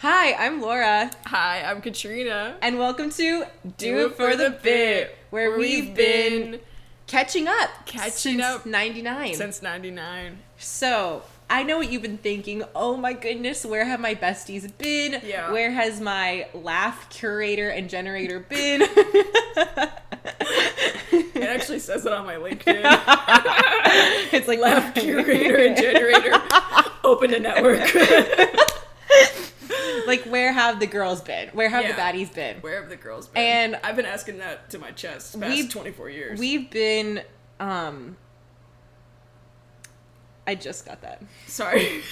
Hi, I'm Laura. Hi, I'm Katrina. And welcome to Do It For The Bit, where we've been catching up. Since 99. Since 99. So, I know what you've been thinking. Oh my goodness, where have my besties been? Yeah. Where has my laugh curator and generator been? It actually says it on my LinkedIn. It's like laugh curator and generator. Open a network. Like, where have the girls been? Where have the baddies been? Where have the girls been? And I've been asking that to my chest the past 24 years. We've been, I just got that. Sorry.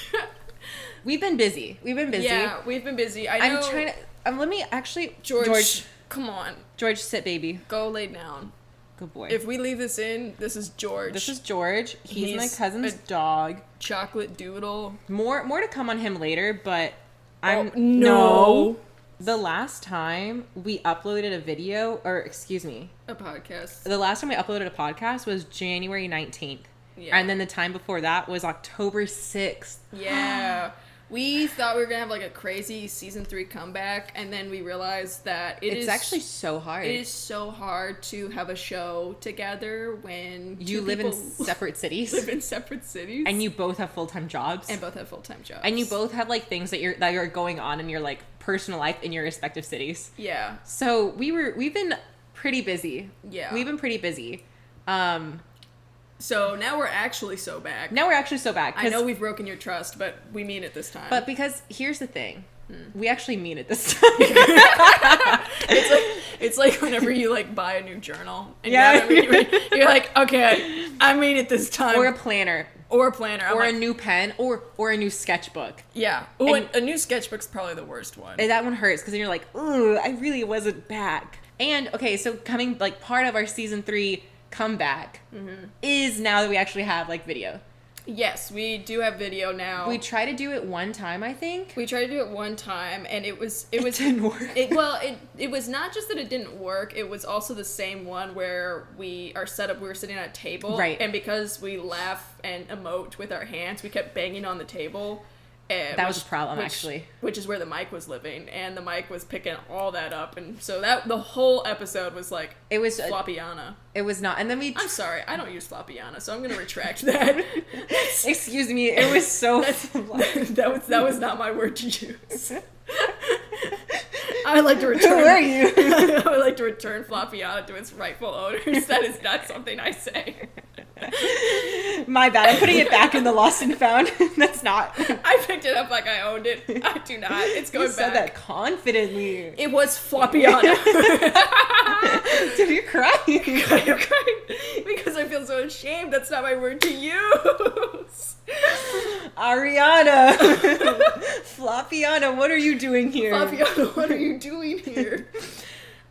We've been busy. Yeah, we've been busy. I know. I'm trying to, let me actually, George, come on. George, sit, baby. Go lay down. Good boy. If we leave this in, this is George. This is George. He's my cousin's dog. Chocolate doodle. More to come on him later, but no. The last time we uploaded a video, or excuse me, a podcast. The last time we uploaded a podcast was January 19th. Yeah. And then the time before that was October 6th. Yeah. We thought we were going to have like a crazy season 3 comeback, and then we realized that it's actually so hard. It is so hard to have a show together when you live in separate cities. Live in separate cities. And you both have full-time jobs. And both have full-time jobs. And you both have like things that are going on in your like personal life in your respective cities. Yeah. So we've been pretty busy. Yeah. We've been pretty busy. So now we're actually so back. I know we've broken your trust, but we mean it this time. But because here's the thing. We actually mean it this time. it's like whenever you like buy a new journal and you're like, okay, I mean it this time. Or a planner. Or a new pen or a new sketchbook. Yeah. Oh, a new sketchbook's probably the worst one. And that one hurts because then you're like, ooh, I really wasn't back. And okay, so coming like part of our season 3 comeback is now that we actually have like video. Yes, we do have video now. We tried to do it one time, I think. We tried to do it one time, and it didn't work. It was not just that it didn't work. It was also the same one where we were sitting at a table, right? And because we laugh and emote with our hands, we kept banging on the table. That was a problem, actually. Which is where the mic was living, and the mic was picking all that up, and so that the whole episode was like it was Floppiana. It was not, and then I'm sorry, I don't use Floppiana, so I'm gonna retract that. Excuse me, it was so. that was not my word to use. I would like to return. Who are you? I would like to return Floppiana to its rightful owners. That is not something I say. My bad. I'm putting it back in the lost and found. That's not. I picked it up like I owned it. I do not. It's going back. You said that confidently. It was Floppiana. Dude, you're crying. I'm crying because I feel so ashamed. That's not my word to use. Ariana. Floppiana, what are you doing here? Floppiana, what are you doing here?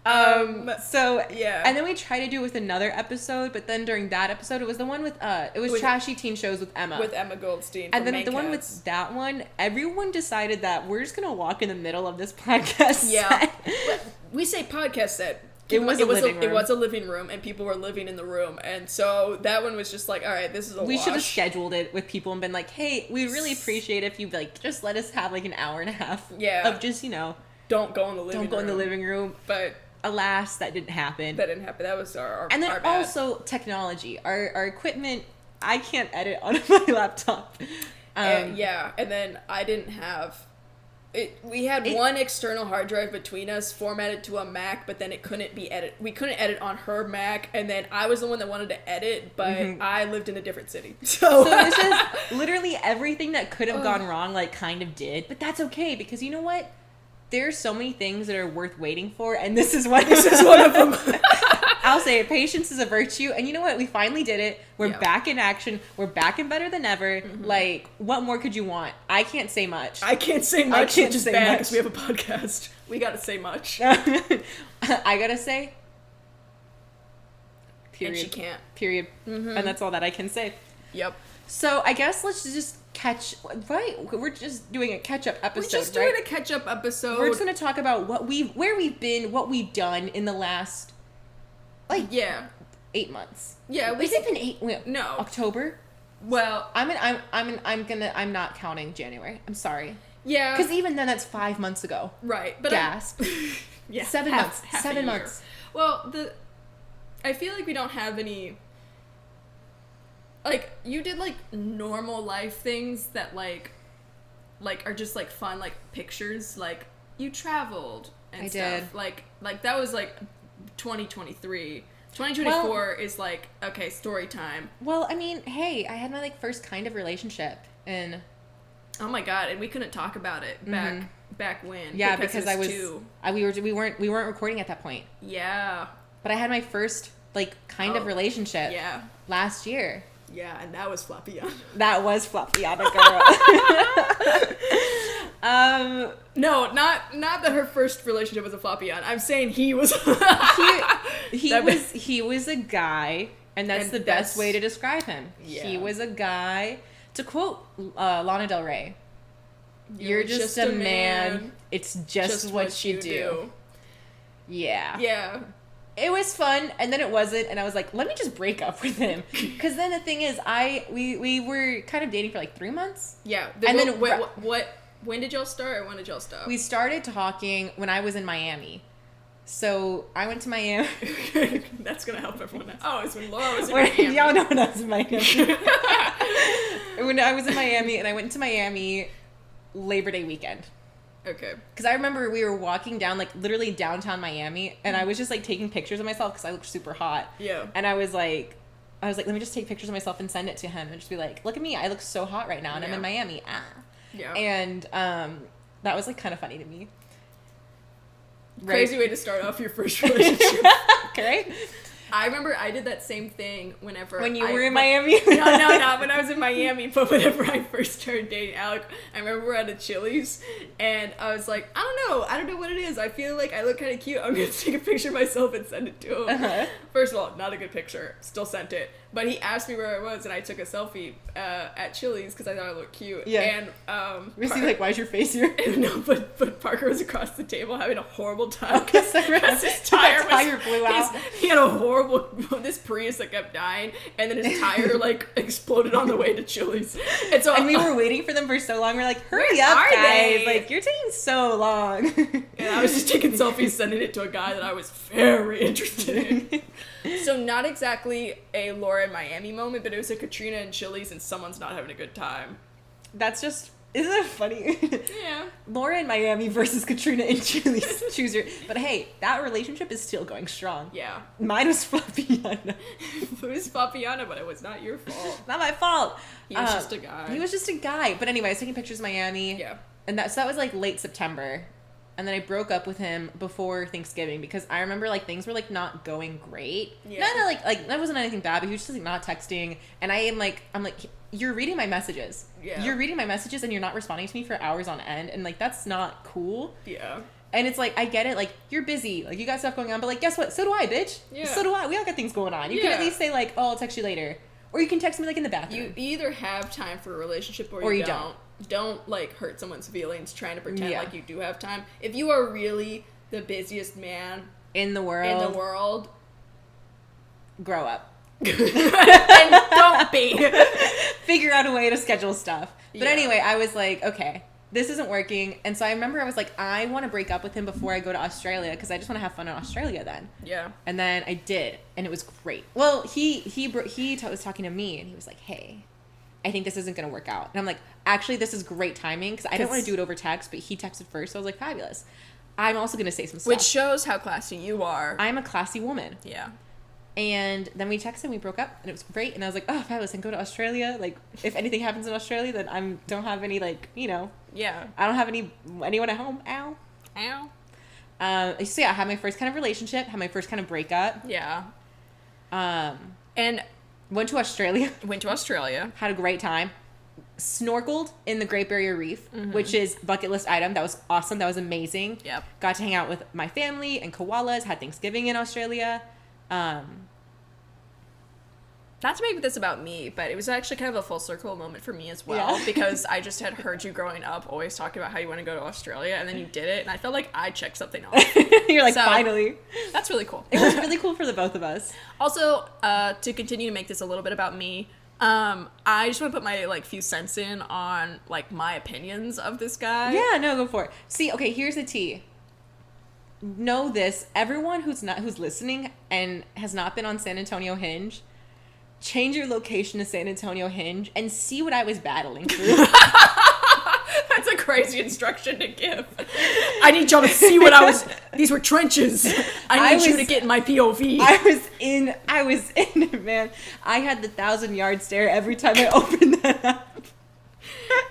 So yeah, and then we tried to do it with another episode, but then during that episode it was the one with it was Trashy Teen Shows with Emma Goldstein, and then the one with that one, everyone decided that we're just gonna walk in the middle of this podcast set. But we say podcast set. It was a living room, and people were living in the room, and so that one was just like, all right, this is a we wash. Should have scheduled it with people and been like, hey, we really appreciate if you like just let us have like an hour and a half of just don't go in the living room, but alas, that didn't happen. That was our and then our bad. Also technology, our equipment. I can't edit on my laptop. And then I didn't have it. We had one external hard drive between us, formatted to a Mac, but then it couldn't be edited. We couldn't edit on her Mac, and then I was the one that wanted to edit, but I lived in a different city. So this is literally everything that could have gone wrong, like kind of did, but that's okay because you know what? There's so many things that are worth waiting for, and this is one of them. I'll say it. Patience is a virtue, and you know what? We finally did it. We're back in action. We're back and better than ever. Like, what more could you want? I can't say much. Which is bad because we have a podcast. We gotta say much. I gotta say. Period. And she can't. Period. And that's all that I can say. Yep. So I guess let's just we're just doing a catch-up episode. We're just doing a catch-up episode. We're just going to talk about where we've been, what we've done in the last 8 months. Yeah, Has it been 8? No. October? Well, I'm not counting January. I'm sorry. Yeah. Because even then, that's 5 months ago. Right. But Gasp. yeah. 7 months. Half 7 a year. months. Well, I feel like we don't have any, like, you did, like, normal life things that, like are just, like, fun, like, pictures, like, you traveled and stuff. Did. Like, that was, like, 2023. 2024 is, like, okay, story time. Well, I mean, hey, I had my, like, first kind of relationship, and... Oh my god, and we couldn't talk about it back when. Yeah, because I was... too... we weren't recording at that point. Yeah. But I had my first, like, kind of relationship last year. Yeah, and that was Flapiana. That was Flapiana, girl. No, not that her first relationship was a Flapiana. I'm saying he was. he was a guy, and that's the best way to describe him. Yeah. He was a guy. To quote Lana Del Rey, "You're just a man. It's just what you do." Yeah. Yeah. It was fun, and then it wasn't, and I was like, let me just break up with him. Because then the thing is, we were kind of dating for like 3 months. Yeah. When did y'all start, or when did y'all stop? We started talking when I was in Miami. So I went to Miami. That's going to help everyone else. Oh, it's when Laura was in Miami. Y'all know when I was in Miami. When I was in Miami, and I went to Miami Labor Day weekend. Okay. Because I remember we were walking down, like, literally downtown Miami, and I was just, like, taking pictures of myself because I looked super hot. Yeah. And I was like, let me just take pictures of myself and send it to him and just be like, look at me, I look so hot right now, and I'm in Miami. Ah. Yeah. And that was, like, kind of funny to me. Crazy way to start off your first relationship. Okay. I remember I did that same thing whenever when you were in Miami. No, not when I was in Miami, but whenever I first started dating Alec, I remember we're at a Chili's, and I was like, I don't know what it is. I feel like I look kind of cute. I'm gonna take a picture of myself and send it to him. Uh-huh. First of all, not a good picture. Still sent it, but he asked me where I was, and I took a selfie at Chili's because I thought I looked cute. Yeah. And was he like, why's your face here? No, but Parker was across the table having a horrible time because his tire blew out. He had a horrible this Prius that kept dying, and then his tire like exploded on the way to Chili's. And we were waiting for them for so long. We're like, hurry up, guys! They? Like, you're taking so long. And I was just taking selfies, sending it to a guy that I was very interested in. So not exactly a Laura in Miami moment, but it was a Katrina in Chili's, and someone's not having a good time. That's just. Isn't that funny? Yeah. Laura in Miami versus Katrina in Chili's. Choose your... But hey, that relationship is still going strong. Yeah. Mine was Flapiana. It was Flapiana, but it was not your fault. Not my fault. He was just a guy. He was just a guy. But anyway, I was taking pictures of Miami. Yeah. And that was like late September. And then I broke up with him before Thanksgiving because I remember like things were like not going great. Yeah. Not like that wasn't anything bad, but he was just like not texting. And I'm like, you're reading my messages. Yeah. You're reading my messages and you're not responding to me for hours on end. And like, that's not cool. Yeah. And it's like, I get it. Like, you're busy. Like, you got stuff going on. But like, guess what? So do I, bitch. Yeah. So do I. We all got things going on. You can at least say like, oh, I'll text you later. Or you can text me like in the bathroom. You either have time for a relationship or you don't. Don't like hurt someone's feelings trying to pretend like you do have time. If you are really the busiest man in the world, grow up. And don't be. Figure out a way to schedule stuff. But anyway, I was like, okay, this isn't working. And so I remember I was like, I want to break up with him before I go to Australia because I just want to have fun in Australia then. Yeah. And then I did, and it was great. Well, he was talking to me, and he was like, hey, I think this isn't going to work out. And I'm like, actually, this is great timing because I didn't want to do it over text, but he texted first. So I was like, fabulous. I'm also going to say some stuff. Which shows how classy you are. I'm a classy woman. Yeah. And then we texted and we broke up and it was great. And I was like, oh, fabulous. And go to Australia. Like, if anything happens in Australia, then I don't have any, like, you know. Yeah. I don't have anyone at home. Ow. So yeah, I had my first kind of relationship, had my first kind of breakup. Yeah. And went to Australia. Had a great time. Snorkeled in the Great Barrier Reef, which is bucket list item. That was awesome. That was amazing. Yep. Got to hang out with my family and koalas. Had Thanksgiving in Australia. Not to make this about me, but it was actually kind of a full circle moment for me as well, because I just had heard you growing up always talking about how you want to go to Australia, and then you did it, and I felt like I checked something off. You're like, so, finally. That's really cool. It was really cool for the both of us. Also, to continue to make this a little bit about me, I just want to put my like few cents in on like my opinions of this guy. Yeah, no, go for it. See, okay, here's the tea. Know this, everyone who's listening and has not been on San Antonio Hinge, change your location to San Antonio Hinge and see what I was battling through. That's a crazy instruction to give. I need y'all to see what I was. These were trenches. I need you to get in my POV. I was in it, man. I had the 1,000-yard stare every time I opened that up.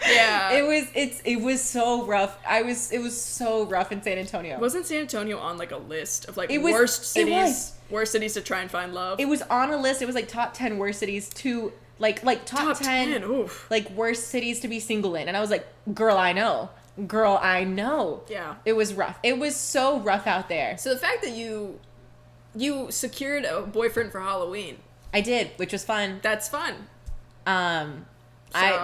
Yeah. It was so rough. It was so rough in San Antonio. Wasn't San Antonio on like a list of like was, worst cities to try and find love? It was on a list. It was like top 10 worst cities to like top 10 oof. Like worst cities to be single in. And I was like, girl, I know. Yeah. It was rough. It was so rough out there. So the fact that you secured a boyfriend for Halloween. I did, which was fun. That's fun.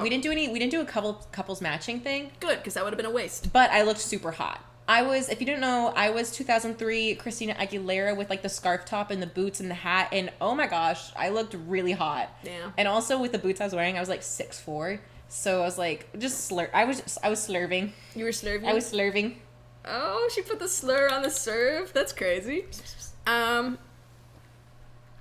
We didn't do a couples matching thing. Good, because that would have been a waste. But I looked super hot. If you didn't know, I was 2003 Christina Aguilera with like the scarf top and the boots and the hat, and oh my gosh, I looked really hot. Yeah. And also with the boots I was wearing, I was like 6'4", so I was like I was slurving. You were slurving? I was slurving. Oh, she put the slur on the serve. That's crazy.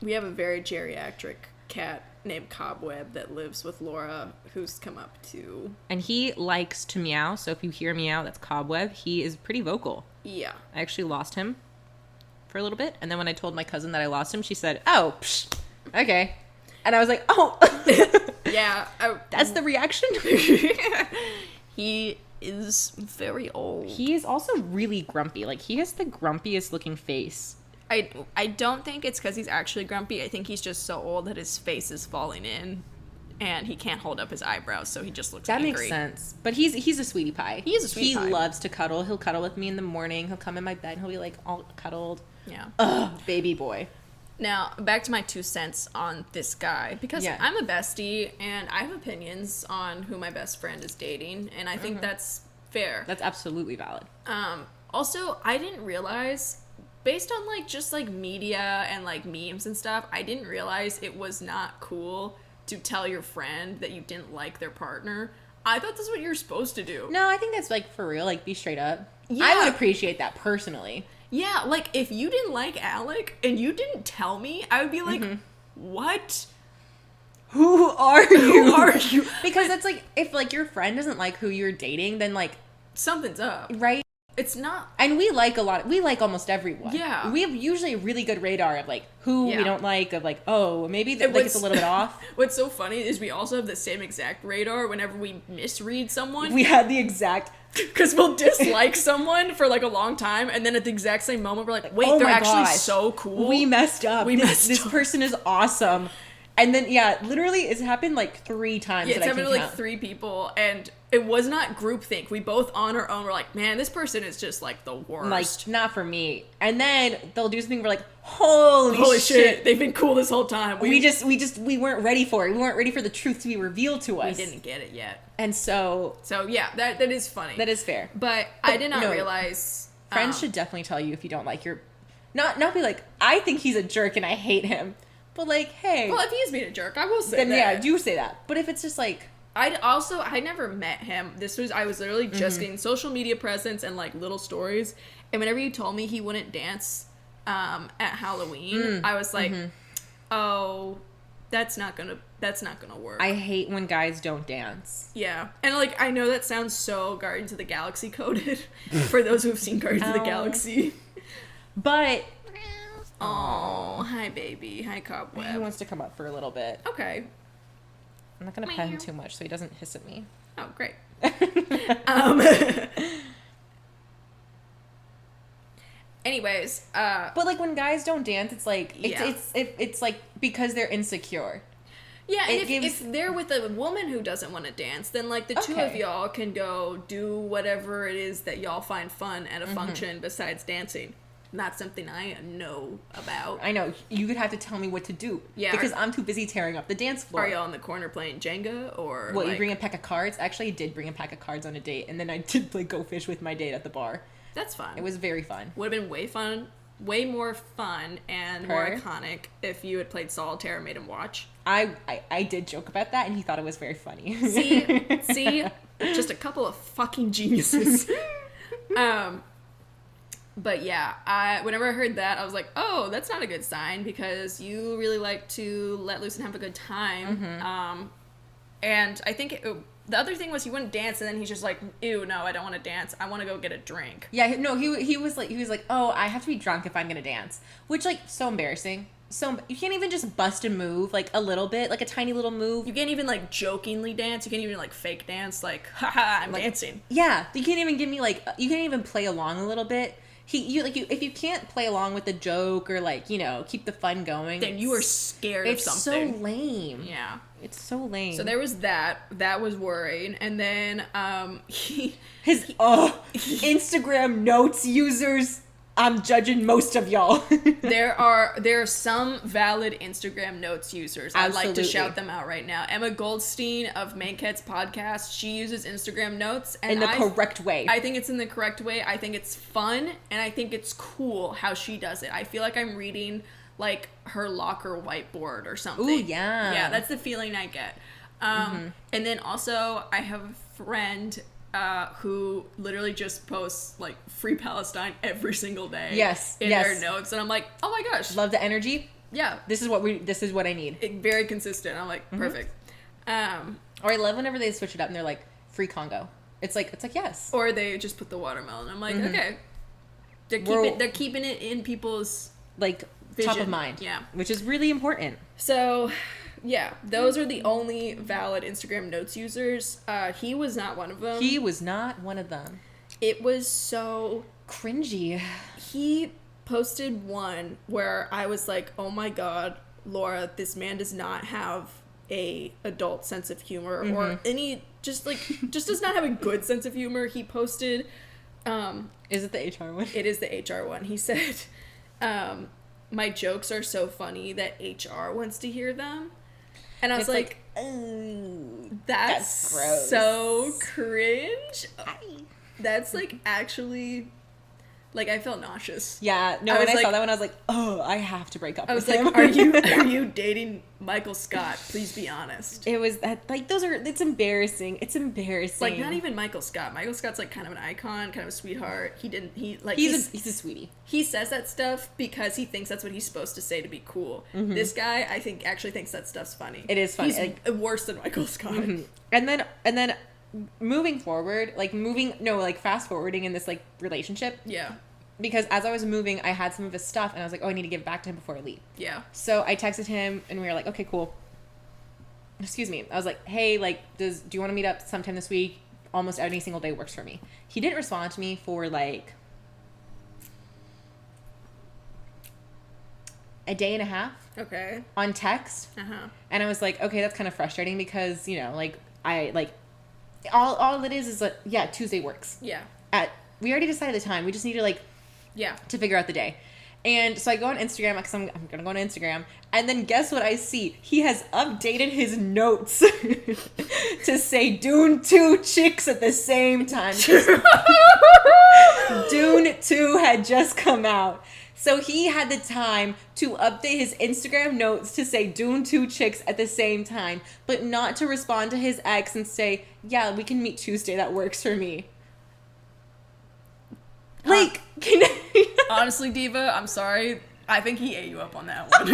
We have a very geriatric cat named Cobweb that lives with Laura, who's come up to... And he likes to meow, so if you hear meow, that's Cobweb. He is pretty vocal. Yeah. I actually lost him for a little bit, and then when I told my cousin that I lost him, she said, oh, psh, okay. And I was like, oh. Yeah. That's the reaction? He is very old. He is also really grumpy. Like, he has the grumpiest looking face. I don't think it's because he's actually grumpy. I think he's just so old that his face is falling in, and he can't hold up his eyebrows, so he just looks angry. That makes sense. But he's a sweetie pie. He is a sweetie pie. He loves to cuddle. He'll cuddle with me in the morning. He'll come in my bed and he'll be like all cuddled. Yeah. Ugh, baby boy. Now, back to my 2 cents on this guy, because Yeah. I'm a bestie, and I have opinions on who my best friend is dating, and I think that's fair. That's absolutely valid. Also, I didn't realize... Based on, like, just, like, media and, like, memes and stuff, I didn't realize it was not cool to tell your friend that you didn't like their partner. I thought that's what you were supposed to do. No, I think that's, like, for real. Like, be straight up. Yeah. I would appreciate that personally. Yeah, like, if you didn't like Alec and you didn't tell me, I would be like, what? Who are you? Who are you? Because it's, like, if, like, your friend doesn't like who you're dating, then, like... Something's up. Right? It's not... And we like almost everyone. Yeah. We have usually a really good radar of, like, who we don't like, of, like, oh, maybe like it's a little bit off. What's so funny is we also have the same exact radar whenever we misread someone. We had the exact... Because we'll dislike someone for, like, a long time, and then at the exact same moment, we're like, wait, oh they're my actually gosh. so cool. We messed up. This up. person is awesome. And then, yeah, literally, it's happened, like, 3 times. Yeah, it's happened to, like, count. 3 people, and it was not groupthink. We both, on our own, were like, man, this person is just, like, the worst. Like, not for me. And then they'll do something, we're like, holy shit. They've been cool this whole time. We weren't ready for it. We weren't ready for the truth to be revealed to us. We didn't get it yet. And so... So, yeah, that is funny. That is fair. But I did not realize... Friends should definitely tell you if you don't like your... Not be like, I think he's a jerk and I hate him. But, like, hey... Well, if he's being a jerk, I will say then, that. yeah, do say that. But if it's just, like... I never met him. I was literally just getting social media presence and, like, little stories. And whenever you told me he wouldn't dance at Halloween, I was like, oh, that's not gonna work. I hate when guys don't dance. Yeah. And, like, I know that sounds so Guardians of the Galaxy coded for those who have seen Guardians of the Galaxy. But... Oh, hi, baby. Hi, Cobweb. He wants to come up for a little bit. Okay. I'm not going to pet him too much so he doesn't hiss at me. Oh, great. Anyways, but like when guys don't dance, it's like it's like because they're insecure. Yeah, and if they're with a woman who doesn't want to dance, then like the two of y'all can go do whatever it is that y'all find fun at a function besides dancing. Not something I know about. I know. You would have to tell me what to do. Yeah. Because I'm too busy tearing up the dance floor. Are y'all in the corner playing Jenga or what, you bring a pack of cards? Actually, I did bring a pack of cards on a date, and then I did play Go Fish with my date at the bar. That's fun. It was very fun. Would have been way more fun and more iconic if you had played Solitaire and made him watch. I did joke about that, and he thought it was very funny. See, just a couple of fucking geniuses. But yeah, whenever I heard that, I was like, oh, that's not a good sign, because you really like to let loose and have a good time. Mm-hmm. And I think the other thing was he wouldn't dance, and then he's just like, ew, no, I don't want to dance. I want to go get a drink. Yeah, no, he was like, oh, I have to be drunk if I'm gonna dance, which, like, so embarrassing. So you can't even just bust a move, like, a little bit, like a tiny little move. You can't even, like, jokingly dance. You can't even, like, fake dance, like, haha, I'm dancing. Yeah, you can't even give me, like, you can't even play along a little bit. If you can't play along with the joke or, like, you know, keep the fun going, then you are scared of something. It's so lame. Yeah. It's so lame. So there was that. That was worrying. And then his Instagram notes users, I'm judging most of y'all. There are some valid Instagram notes users. Absolutely. I'd like to shout them out right now. Emma Goldstein of Manket's podcast, she uses Instagram notes in the correct way. I think it's in the correct way. I think it's fun, and I think it's cool how she does it. I feel like I'm reading, like, her locker whiteboard or something. Ooh, yeah. Yeah, that's the feeling I get. And then also, I have a friend who literally just posts, like, Free Palestine every single day. Yes. In their notes, and I'm like, oh my gosh. Love the energy. Yeah. This is what I need. Very consistent. I'm like, perfect. Or I love whenever they switch it up and they're like, Free Congo. It's like yes. Or they just put the watermelon. I'm like, okay. They're keeping it in people's, like, vision. Top of mind. Yeah. Which is really important. So, yeah, those are the only valid Instagram notes users. He was not one of them. He was not one of them. It was so cringy. He posted one where I was like, oh my god, Laura, this man does not have a adult sense of humor or any, just does not have a good sense of humor. He posted, is it the HR one? It is the HR one. He said, my jokes are so funny that HR wants to hear them. And I was like, that's gross. So cringe. That's, like, actually, like, I felt nauseous. Yeah, no, when I saw that one, I was like, oh, I have to break up with him. I was like, are you dating Michael Scott? Please be honest. It was that, like, it's embarrassing. It's embarrassing. Like, not even Michael Scott. Michael Scott's, like, kind of an icon, kind of a sweetheart. He's a sweetie. He says that stuff because he thinks that's what he's supposed to say to be cool. This guy, I think, actually thinks that stuff's funny. It is funny. He's like, worse than Michael Scott. And then moving forward, fast forwarding in this, like, relationship. Yeah. Because as I was moving, I had some of his stuff, and I was like, oh, I need to give it back to him before I leave. Yeah. So I texted him, and we were like, okay, cool. Excuse me. I was like, hey, like, do you want to meet up sometime this week? Almost any single day works for me. He didn't respond to me for, like, a day and a half. Okay. On text. And I was like, okay, that's kind of frustrating because, you know, like, all it is like, yeah, Tuesday works. Yeah. We already decided the time. We just need to, like, to figure out the day. And so I go on Instagram, because I'm going to go on Instagram, and then guess what I see? He has updated his notes to say Dune 2 chicks at the same time. Dune 2 had just come out. So he had the time to update his Instagram notes to say Dune 2 chicks at the same time, but not to respond to his ex and say, yeah, we can meet Tuesday, that works for me. Like, honestly, Diva, I'm sorry. I think he ate you up on that one.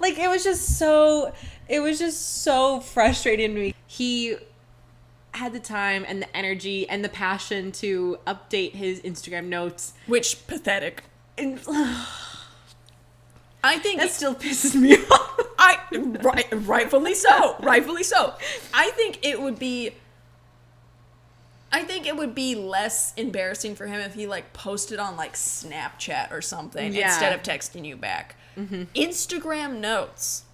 Like, it was just so frustrating to me. He had the time and the energy and the passion to update his Instagram notes. Which, pathetic. I think that still pisses me off. Rightfully so. Rightfully so. I think it would be less embarrassing for him if he, like, posted on, like, Snapchat or something instead of texting you back. Instagram notes.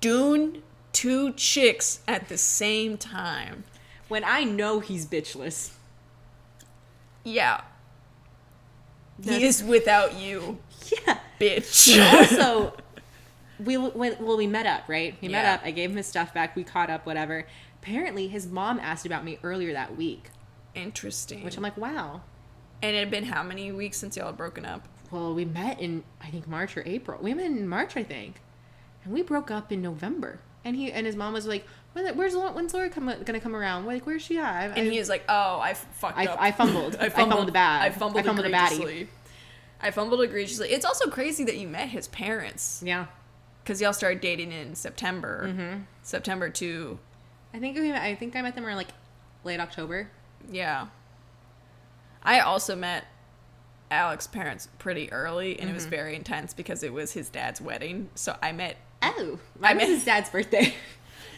Dune 2 chicks at the same time. When I know he's bitchless. Yeah. He is without you. Yeah. Bitch. Also, we met up, right? We met up. I gave him his stuff back. We caught up, whatever. Apparently, his mom asked about me earlier that week. Interesting. Which I'm like, wow. And it had been how many weeks since y'all had broken up? Well, we met in, I think, March or April. We met in March, I think. And we broke up in November. And his mom was like, when's Laura gonna come around? Like, where's she at? And he was like, oh, I fucked up. I fumbled. I fumbled bad. I fumbled egregiously. I fumbled egregiously. It's also crazy that you met his parents. Yeah. Because y'all started dating in September. Mm-hmm. September to... I think I met them around, like, late October. Yeah. I also met Alex's parents pretty early, and it was very intense because it was his dad's wedding. So I met... Oh. I met his dad's birthday.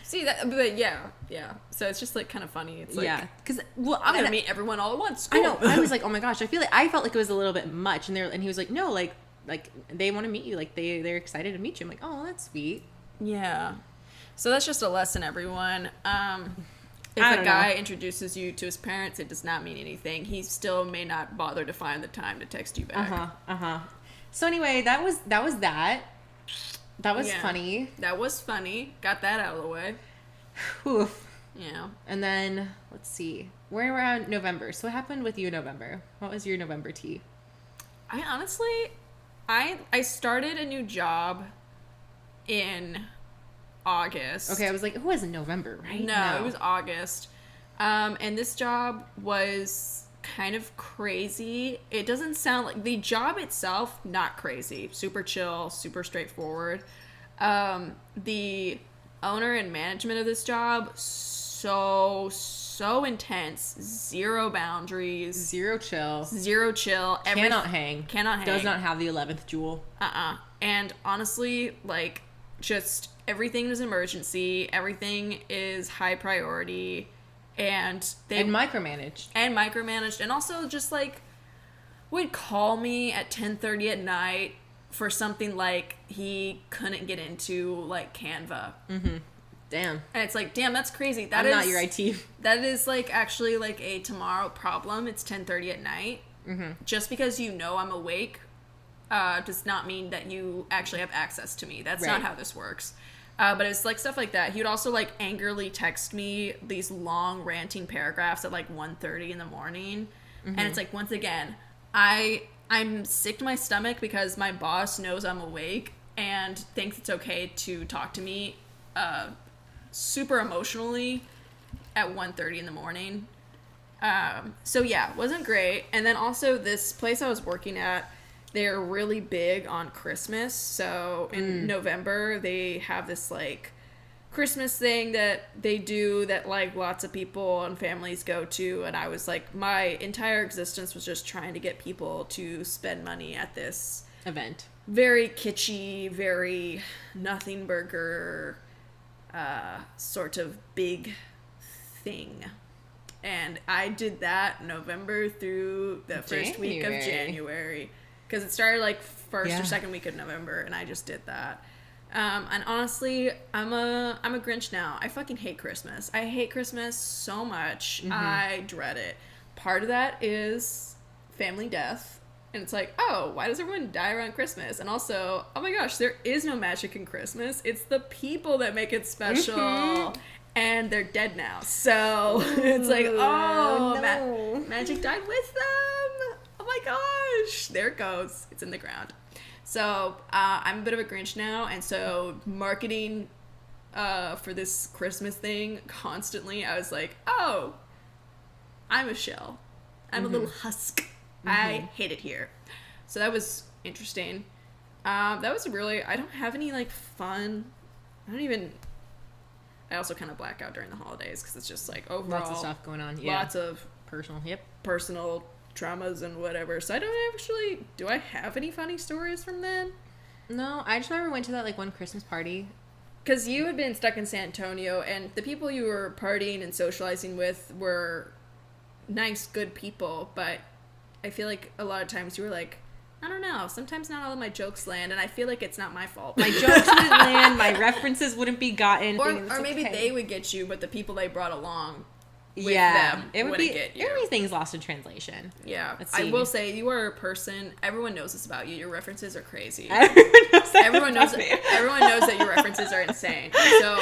See, but yeah. So it's just, like, kind of funny. It's like... Yeah. Because, I'm going to meet everyone all at once. Cool. I know. I was like, oh my gosh. I felt like it was a little bit much. And he was like, no, like they want to meet you. Like, they're excited to meet you. I'm like, oh, that's sweet. Yeah. So that's just a lesson, everyone. If a guy introduces you to his parents, it does not mean anything. He still may not bother to find the time to text you back. So anyway, that was that. That was funny. That was funny. Got that out of the way. Whew. Yeah. And then, let's see. We're around November. So what happened with you in November? What was your November tea? I honestly, I started a new job in August. Okay, I was like, it wasn't November, right? No, it was August. And this job was kind of crazy. It doesn't sound like... The job itself, not crazy. Super chill, super straightforward. The owner and management of this job, so intense. Zero boundaries. Zero chill. Cannot hang. Does not have the 11th jewel. And honestly, like, just everything is emergency. Everything is high priority. And micromanaged. And also just, like, would call me at 10:30 at night for something like he couldn't get into, like, Canva. Mm-hmm. Damn. And it's like, damn, that's crazy. I'm not your IT. That is, like, actually, like, a tomorrow problem. It's 10:30 at night. Mm-hmm. Just because you know I'm awake does not mean that you actually have access to me. That's not how this works. But it's, like, stuff like that. He would also, like, angrily text me these long ranting paragraphs at, like, 1:30 in the morning. Mm-hmm. And it's, like, once again, I'm sick to my stomach because my boss knows I'm awake and thinks it's okay to talk to me super emotionally at 1:30 in the morning. So, yeah, wasn't great. And then also this place I was working at, they're really big on Christmas. So in November, they have this, like, Christmas thing that they do that, like, lots of people and families go to. And I was like, my entire existence was just trying to get people to spend money at this event. Very kitschy, very nothing burger sort of big thing. And I did that November through the first week of January. Because it started, like, first or second week of November, and I just did that. And honestly, I'm a Grinch now. I fucking hate Christmas. I hate Christmas so much. Mm-hmm. I dread it. Part of that is family death. And it's like, oh, why does everyone die around Christmas? And also, oh my gosh, there is no magic in Christmas. It's the people that make it special. Mm-hmm. And they're dead now. So it's like, oh, no. Magic died with them. Oh my gosh, there it goes. It's in the ground. So I'm a bit of a Grinch now, and so marketing for this Christmas thing constantly, I was like, oh, I'm a shell. I'm a little husk. Mm-hmm. I hate it here. So that was interesting. That was really, I don't have any, like, fun, I also kind of black out during the holidays because it's just, like, overall. Lots of stuff going on. Yeah. Lots of personal traumas and whatever. So I don't actually, do I have any funny stories from then? No, I just remember went to that, like, one Christmas party. Because you had been stuck in San Antonio, and the people you were partying and socializing with were nice, good people, but I feel like a lot of times you were like, I don't know, sometimes not all of my jokes land, and I feel like it's not my fault. My jokes wouldn't land, my references wouldn't be gotten. Or maybe they would get you, but the people they brought along with them wouldn't get you. Everything's lost in translation. Yeah. I will say, you are a person, everyone knows this about you, your references are crazy. Everyone knows that your references are insane. So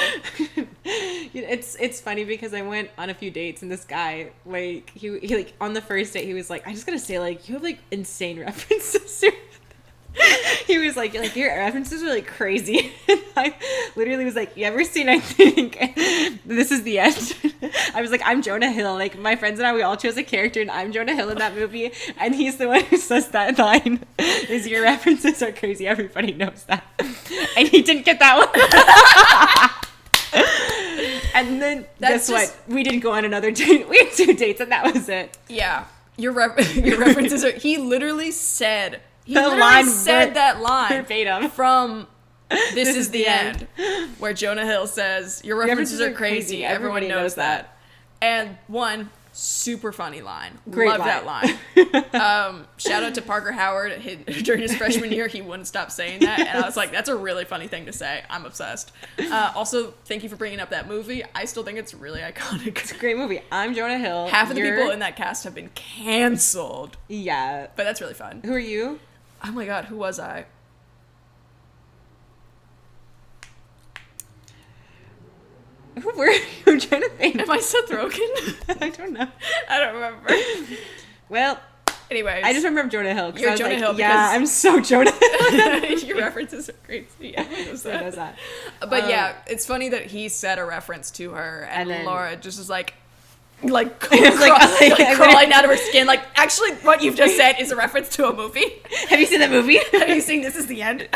it's funny because I went on a few dates and this guy, like, he like, on the first date he was like, I just gotta say, like, you have, like, insane references. He was like, your references are like crazy. And I literally was like, you ever seen, I think, This Is the End? I was like, I'm Jonah Hill. Like, my friends and I, we all chose a character, and I'm Jonah Hill in that movie. And he's the one who says that line, is your references are crazy. Everybody knows that. And he didn't get that one. And then, guess what? We didn't go on another date. We had 2 dates, and that was it. Yeah. Your references are... He literally said... that line verbatim from This Is the End, where Jonah Hill says, your references are crazy. Everyone knows that. And one super funny line. Great Love line. that line. Shout out to Parker Howard. During his freshman year, he wouldn't stop saying that. And I was like, that's a really funny thing to say. I'm obsessed. Also, thank you for bringing up that movie. I still think it's really iconic. It's a great movie. I'm Jonah Hill. Half of the people in that cast have been canceled. Yeah. But that's really fun. Who are you? Oh my god, who was I? Who were you? I'm trying to think. Am I Seth Rogen? I don't know. I don't remember. Well, anyways. I just remember Jonah Hill. You're Jonah Hill because... Yeah, I'm so Jonah Hill. Your references are crazy. Everyone knows Everyone knows that. But yeah, it's funny that he said a reference to her, and then Laura just was like like crawling out of her skin. Like, actually, what you've just said is a reference to a movie. Have you seen that movie? Have you seen This Is the End?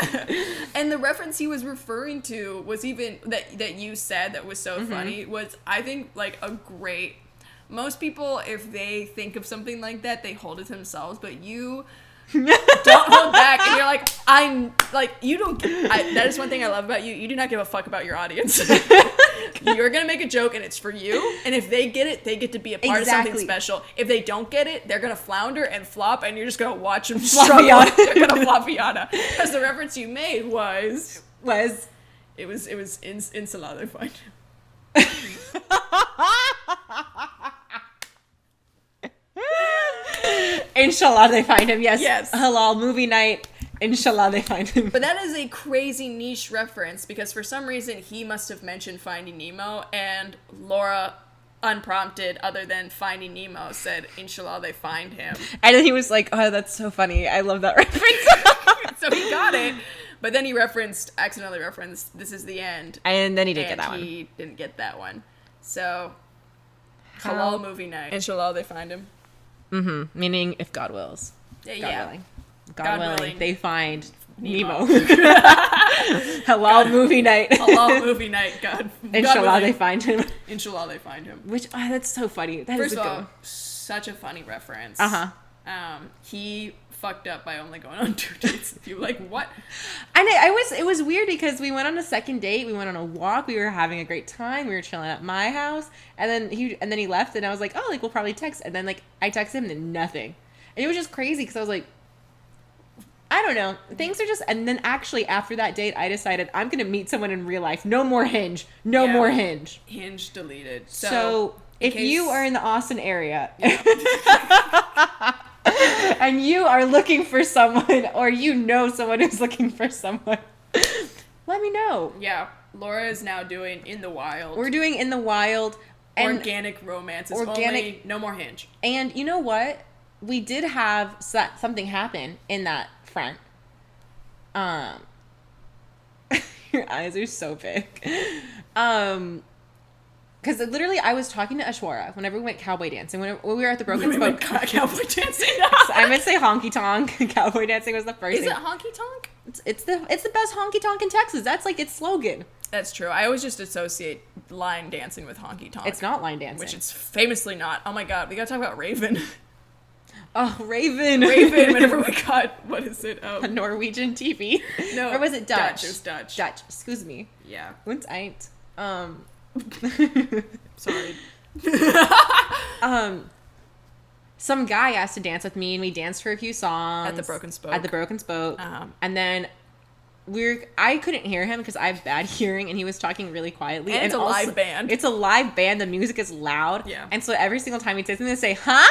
And the reference he was referring to was even that you said that was so funny was, I think, like a great. Most people, if they think of something like that, they hold it to themselves. But you don't hold back, and you're like, I'm like, you don't. That is one thing I love about you. You do not give a fuck about your audience. You're gonna make a joke, and it's for you. And if they get it, they get to be a part of something special. If they don't get it, they're gonna flounder and flop, and you're just gonna watch them struggle. They're gonna flopiana. Because the reference you made was it was enchilada. Fine. Inshallah, they find him. Yes. Halal movie night. Inshallah, they find him. But that is a crazy niche reference because for some reason he must have mentioned Finding Nemo, and Laura, unprompted, other than Finding Nemo, said, Inshallah, they find him. And then he was like, oh, that's so funny. I love that reference. So he got it. But then he accidentally referenced This Is the End. And then he didn't get that one. He didn't get that one. So, halal movie night. Inshallah, they find him. Mm-hmm. Meaning, if God wills. God willing. God willing, they find Nemo. God, movie night. Halal movie night, God. Inshallah, they find him. Inshallah, they find him. Which, that's so funny. First of all, such a funny reference. Uh-huh. He fucked up by only going on 2 dates with you. Like, what? And it was weird because we went on a second date, we went on a walk, we were having a great time, we were chilling at my house, and then he left, and I was like, oh, like, we'll probably text. And then, like, I texted him, and then nothing. And it was just crazy because I was like, I don't know. Things are just... And then actually, after that date, I decided I'm going to meet someone in real life. No more Hinge. No more Hinge. Hinge deleted. So if you are in the Austin area... and you are looking for someone, or you know someone who's looking for someone, let me know. Yeah. Laura is now doing In the Wild. We're doing In the Wild. And organic romance. Only no more Hinge. And you know what? We did have something happen in that front. Your eyes are so big. Because literally, I was talking to Ashwara whenever we went cowboy dancing. When we were at the Broken Spoke. Cowboy dancing? I meant to say honky tonk. Cowboy dancing was the first thing. Is it honky tonk? It's the best honky tonk in Texas. That's like its slogan. That's true. I always just associate line dancing with honky tonk. It's not line dancing. Which it's famously not. Oh my god, we gotta talk about Raven. Oh, Raven. Whenever we got, what is it? A Norwegian TV. No. Or was it Dutch? It was Dutch. Dutch, excuse me. Yeah. Und eint. Sorry. Some guy asked to dance with me, and we danced for a few songs. At the Broken Spoke. Uh-huh. And then I couldn't hear him because I have bad hearing, and he was talking really quietly. And it's also, live band. It's a live band. The music is loud. Yeah. And so every single time he'd say something, they'd say, huh?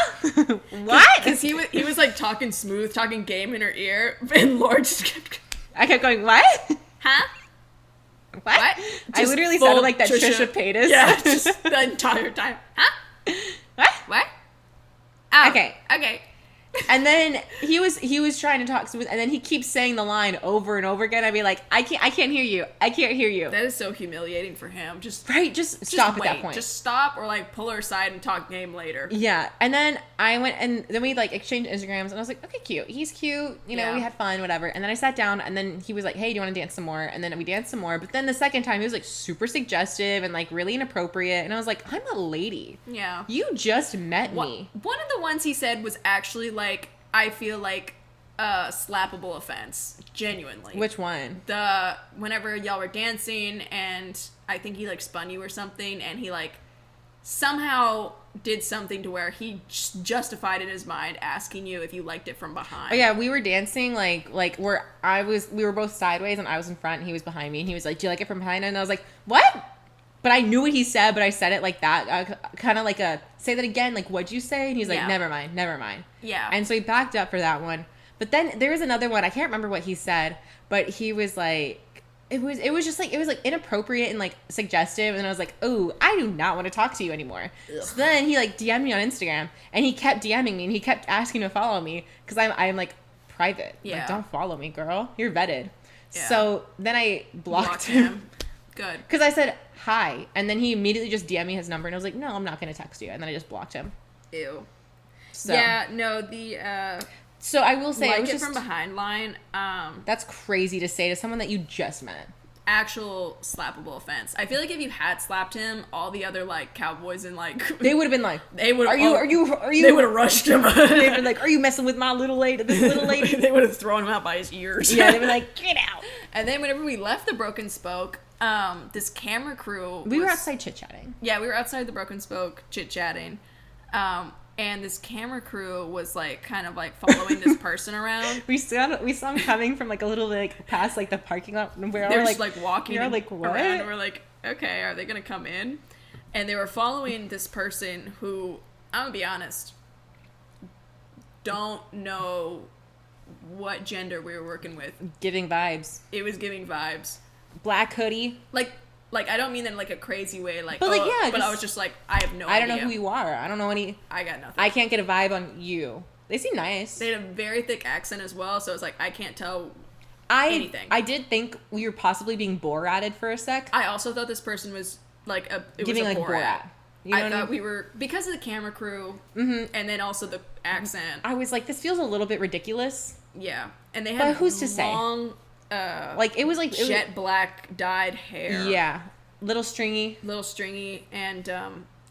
What? Because he was like talking smooth, talking game in her ear, and Laura just kept... I kept going, what? Huh? What? I literally sounded like that Trisha Paytas. Yeah, just the entire time. Huh? What? What? Oh, okay. Okay. And then he was trying to talk smooth, and then he keeps saying the line over and over again. I'd be like, I can't hear you. I can't hear you. That is so humiliating for him. Just stop wait. at that point. Just stop, or like pull her aside and talk game later. Yeah. And then I went, and then we like exchanged Instagrams, and I was like, okay, cute. He's cute. You know, we had fun, whatever. And then I sat down, and then he was like, hey, do you want to dance some more? And then we danced some more. But then the second time, he was like super suggestive and like really inappropriate. And I was like, I'm a lady. Yeah. You just met me. One of the ones he said was actually like, I feel like a slappable offense. Genuinely. Which one? Whenever y'all were dancing, and I think he like spun you or something, and he like somehow did something to where he justified in his mind asking you if you liked it from behind. Oh yeah, we were dancing like where we were both sideways and I was in front and he was behind me, and he was like, do you like it from behind? And I was like, what? But I knew what he said, but I said it like that, kind of like say that again, like, what'd you say? And he's like, never mind. Yeah. And so he backed up for that one. But then there was another one, I can't remember what he said, but he was like, it was just like, it was like inappropriate and like suggestive, and I was like, oh, I do not want to talk to you anymore. Ugh. So then he like DM'd me on Instagram, and he kept DMing me, and he kept asking to follow me, because I'm like private. Yeah. Like, don't follow me, girl. You're vetted. Yeah. So then I blocked him. Good. Because I said hi, and then he immediately just DM'd me his number, and I was like, no, I'm not going to text you. And then I just blocked him. Ew. So. Yeah, no, So I will say, like it was it just, from behind line. That's crazy to say to someone that you just met. Actual slappable offense. I feel like if you had slapped him, all the other like cowboys and like they would have been like, they would. Are you? They would have rushed him. They'd been like, are you messing with my little lady? This little lady. They would have thrown him out by his ears. Yeah, they'd be like, get out. And then whenever we left the Broken Spoke, this camera crew. We were outside chit chatting. Yeah, we were outside the Broken Spoke chit chatting. And this camera crew was like kind of like following this person around. We saw him coming from like a little like past like the parking lot. They're just like walking like, what? around, and we're like, okay, are they gonna come in? And they were following this person who, I'm gonna be honest, don't know what gender we were working with. Giving vibes. It was giving vibes. Black hoodie. Like I don't mean that in like a crazy way, like, but like, yeah, but I was just like, I have no idea. I don't know who you are. I don't know any. I got nothing. I can't get a vibe on you. They seem nice. They had a very thick accent as well, so it's like I can't tell anything. I did think we were possibly being Borated for a sec. I also thought this person was like giving was a like Borat. You know I thought we were, because of the camera crew, and then also the accent. I was like, this feels a little bit ridiculous. Yeah, and they had who's to say? Long, like it was like jet black dyed hair. Yeah, little stringy, and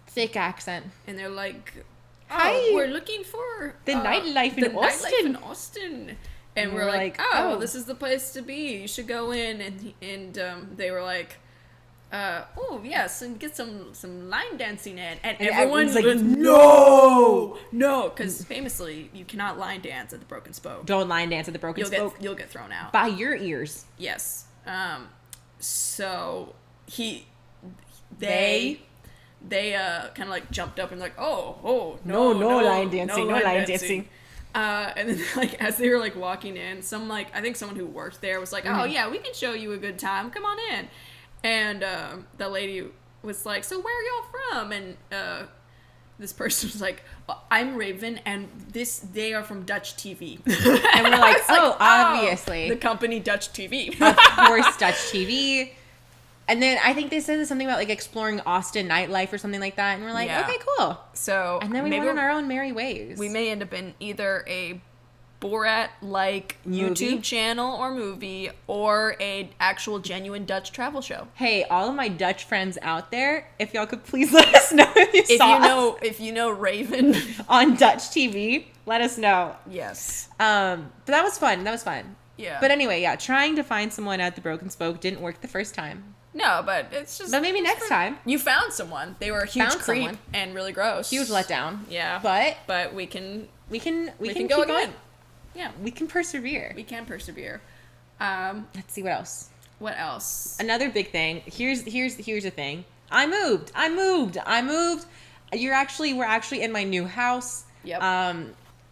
thick accent. And they're like, "Oh, hi, we're looking for the nightlife in Austin." And we're like, "Oh, this is the place to be. You should go in." And they were like, oh yes, and get some line dancing in, and everyone's like, no, because famously you cannot line dance at the Broken Spoke. Don't line dance at the Broken Spoke. You'll get thrown out by your ears. Yes. So they kind of like jumped up and like, no line dancing, no line dancing. And then like as they were like walking in, I think someone who worked there was like, oh yeah, we can show you a good time. Come on in. And the lady was like, so where are y'all from? And this person was like, well, I'm Raven, and they are from Dutch TV. And we're like, obviously. The company Dutch TV. Of course, Dutch TV. And then I think they said something about like exploring Austin nightlife or something like that. And we're like, okay, cool. So and then we went on our own merry ways. We may end up in either a Borat-like YouTube channel or movie, or a actual genuine Dutch travel show. Hey, all of my Dutch friends out there, if y'all could please let us know if you know Raven on Dutch TV, let us know. Yes. But that was fun. Yeah. But anyway, yeah, trying to find someone at the Broken Spoke didn't work the first time. No, but it's just. But maybe next time. You found someone. They were a huge creep and really gross. Huge letdown. Yeah. But we can go again. Yeah, we can persevere. Let's see what else. What Another big thing. Here's the thing. I moved. We're actually in my new house. Yep.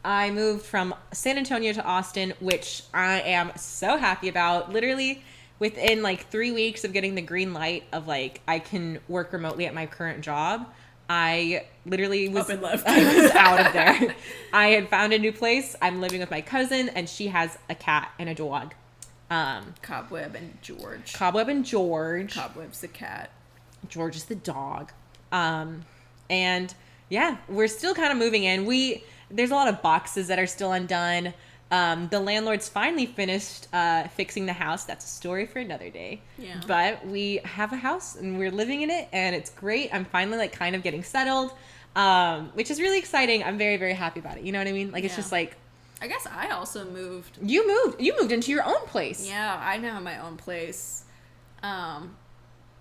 I moved from San Antonio to Austin, which I am so happy about. Literally within like 3 weeks of getting the green light of like I can work remotely at my current job, I literally was Up and left. I was out of there. I had found a new place. I'm living with my cousin, and she has a cat and a dog. Cobweb and George. Cobweb and George. Cobweb's the cat. George is the dog. And yeah, we're still kind of moving in. There's a lot of boxes that are still undone. The landlord's finally finished fixing the house. That's a story for another day. Yeah. But we have a house and we're living in it, and it's great. I'm finally like kind of getting settled, which is really exciting. I'm very, very happy about it. You know what I mean? Like, it's just like, I guess I also moved. You moved into your own place. Yeah, I now have my own place.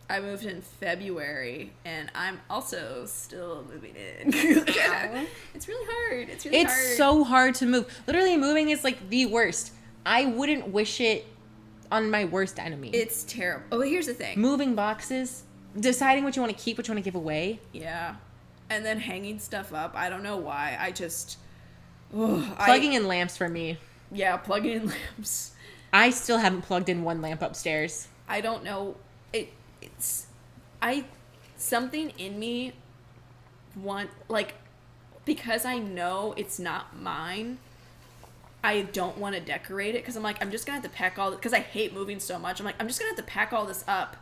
I moved in February, and I'm also still moving in. It's really hard. It's really hard. It's so hard to move. Literally, moving is like the worst. I wouldn't wish it on my worst enemy. It's terrible. Oh, here's the thing. Moving boxes, deciding what you want to keep, what you want to give away. Yeah. And then hanging stuff up. I don't know why. I just... Plugging in lamps for me. Yeah, plugging in lamps. I still haven't plugged in one lamp upstairs. I don't know. Something in me because I know it's not mine, I don't want to decorate it, because I'm like, I'm just gonna have to pack all because I hate moving so much. I'm like, I'm just gonna have to pack all this up,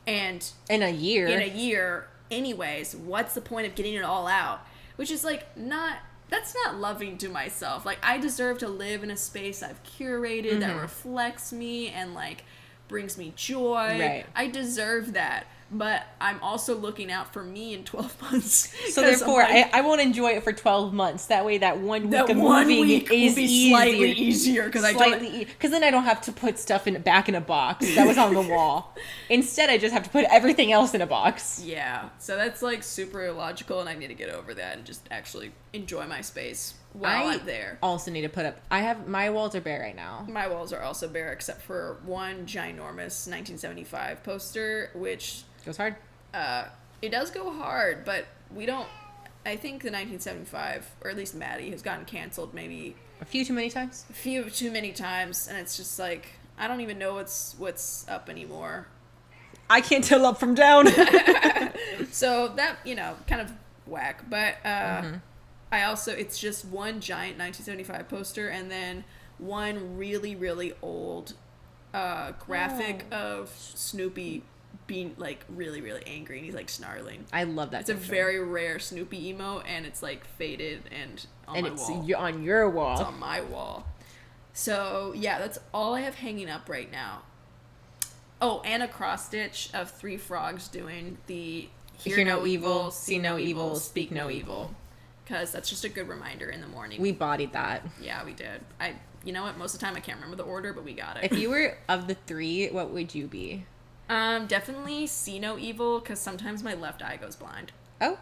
and in a year anyways, what's the point of getting it all out? Which is like that's not loving to myself. Like, I deserve to live in a space I've curated that reflects me and like brings me joy. Right. I deserve that. But I'm also looking out for me in 12 months. So therefore, I won't enjoy it for 12 months. That way, that 1 week of moving is slightly easier. Because then I don't have to put stuff back in a box that was on the wall. Instead, I just have to put everything else in a box. Yeah. So that's like super illogical, and I need to get over that and just actually enjoy my space while I'm there. Also need to put up. My walls are bare right now. My walls are also bare, except for one ginormous 1975 poster, which goes hard. It does go hard, but we don't. I think the 1975, or at least Maddie, has gotten canceled maybe a few too many times. And it's just like, I don't even know what's up anymore. I can't tell up from down. So that, kind of whack. But I also, it's just one giant 1975 poster, and then one really, really old graphic of Snoopy being like really, really angry, and he's like snarling. I love that. It's a very rare Snoopy emo, and it's like faded and on my wall. And it's on your wall. It's on my wall. So yeah, that's all I have hanging up right now. Oh, and a cross stitch of 3 frogs doing the hear no evil, see no evil, speak no evil. Because that's just a good reminder in the morning. We bodied that. Yeah, we did. You know what? Most of the time I can't remember the order, but we got it. If you were of the 3, what would you be? Definitely see no evil, because sometimes my left eye goes blind. Oh,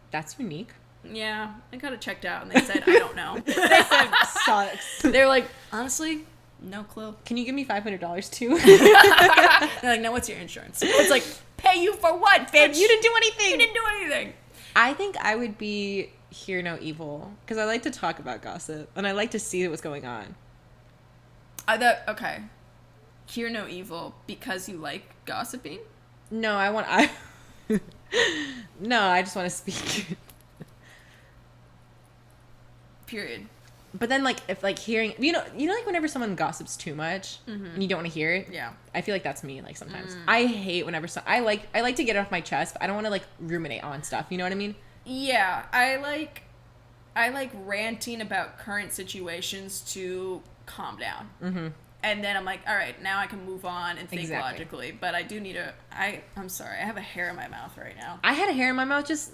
that's unique. Yeah, I got it checked out, and they said, I don't know. They said, sucks. They're like, honestly, no clue. Can you give me $500 too? They're like, no, what's your insurance? It's like, pay you for what, bitch? You didn't do anything. You didn't do anything. I think I would be hear no evil, because I like to talk about gossip, and I like to see what's going on. Okay. Hear no evil because you like gossiping? No, No, I just want to speak. Period. But then, like, if, like, hearing... You know, like, whenever someone gossips too much, and you don't want to hear it? Yeah. I feel like that's me, like, sometimes. I hate whenever... I like to get it off my chest, but I don't want to, like, ruminate on stuff. You know what I mean? Yeah. I like ranting about current situations to calm down. Mm-hmm. And then I'm like, all right, now I can move on and think logically. But I do need I'm sorry, I have a hair in my mouth right now. I had a hair in my mouth just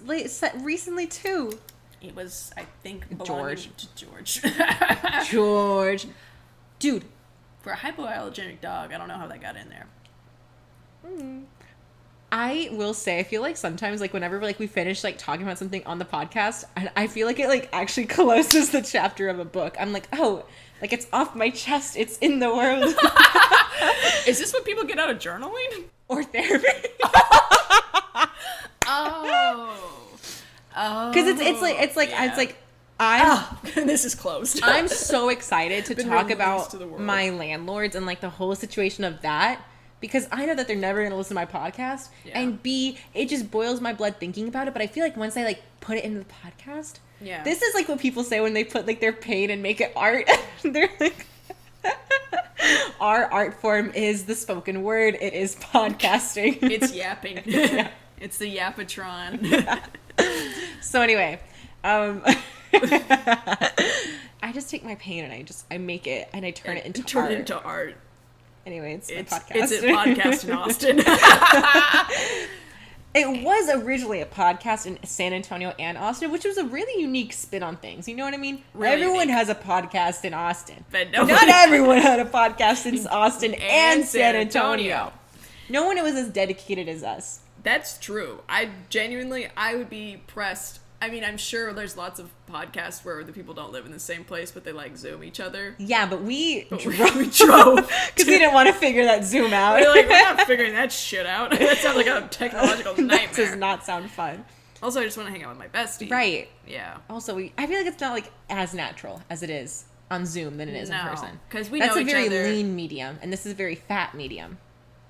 recently, too. It was, I think, belonging to George. George. Dude. For a hypoallergenic dog, I don't know how that got in there. I will say, I feel like sometimes, like, whenever, like, we finish, like, talking about something on the podcast, I feel like it, like, actually closes the chapter of a book. I'm like, oh, like, it's off my chest. It's in the world. Is this what people get out of journaling? Or therapy? Because it's like this is closed. I'm so excited to talk about my landlords and, like, the whole situation of that, because I know that they're never going to listen to my podcast. Yeah. And B, it just boils my blood thinking about it. But I feel like once I like put it into the podcast, this is like what people say when they put like their pain and make it art. They're like, our art form is the spoken word. It is podcasting. It's yapping. Yeah. It's the Yapatron. So anyway, I just take my pain and I make it and I turn it into art. Anyway, it's my podcast. It's a podcast in Austin. It was originally a podcast in San Antonio and Austin, which was a really unique spin on things. You know what I mean? Really everyone unique. has a podcast in Austin. But not everyone had a podcast in Austin and San Antonio. No one was as dedicated as us. That's true. I would be pressed. I mean, I'm sure there's lots of podcasts where the people don't live in the same place, but they like Zoom each other. Yeah, but we drove because we didn't want to figure that Zoom out. We're like, we're not figuring that shit out. That sounds like a technological nightmare. That does not sound fun. Also, I just want to hang out with my bestie. Right. Yeah. Also, I feel like it's not like as natural as it is on Zoom than it is in person. Because we know each other. That's a very lean medium, and this is a very fat medium.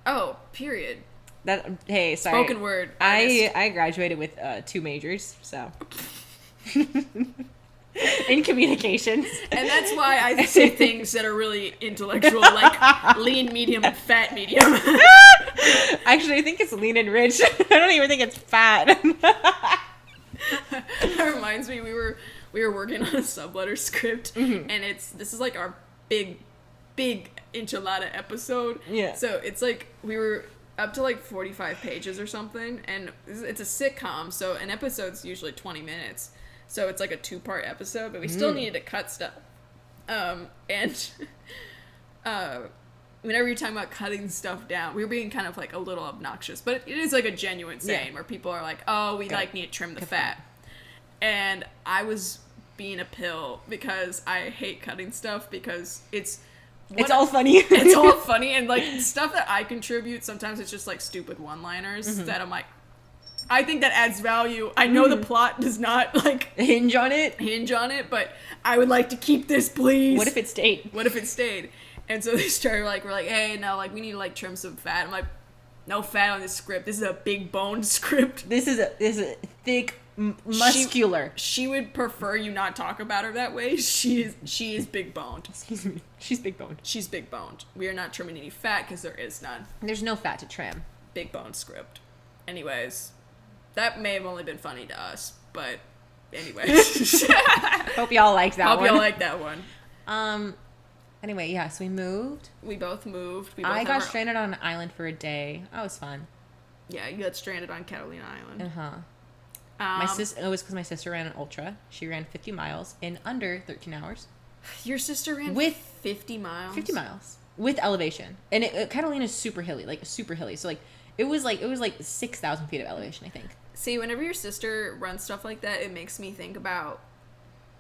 Oh, period. Sorry. Spoken word. I graduated with 2 majors, so in communications, and that's why I say things that are really intellectual, like lean medium and fat medium. Actually, I think it's lean and rich. I don't even think it's fat. That reminds me, we were working on a subletter script, and this is like our big enchilada episode. Yeah. So it's like we were up to like 45 pages or something, and it's a sitcom, so an episode's usually 20 minutes, so it's like a 2-part episode, but we still needed to cut stuff. And whenever you're talking about cutting stuff down, we were being kind of like a little obnoxious, but it is like a genuine saying where people are like, oh, we like need to trim the fat. And I was being a pill because I hate cutting stuff because it's all funny. It's all funny, and like stuff that I contribute, sometimes it's just like stupid one-liners that I'm like, I think that adds value. I know the plot does not like hinge on it, but I would like to keep this, please. What if it stayed? And so they started like, we're like, hey, no, like we need to like trim some fat. I'm like, no fat on this script. This is a big boned script. This is a thick, muscular. She would prefer you not talk about her that way. She is big boned. Excuse me. She's big boned. She's big boned. We are not trimming any fat because there is none. There's no fat to trim. Big boned script. Anyways, that may have only been funny to us, but anyways. Hope y'all liked that one. Anyway, yeah, so we moved. We both moved. I got stranded on an island for a day. That was fun. Yeah, you got stranded on Catalina Island. It was because my sister ran an ultra. She ran 50 miles in under 13 hours. Your sister ran with 50 miles? 50 miles. With elevation. And Catalina's super hilly. So, like, it was like 6,000 feet of elevation, I think. See, whenever your sister runs stuff like that, it makes me think about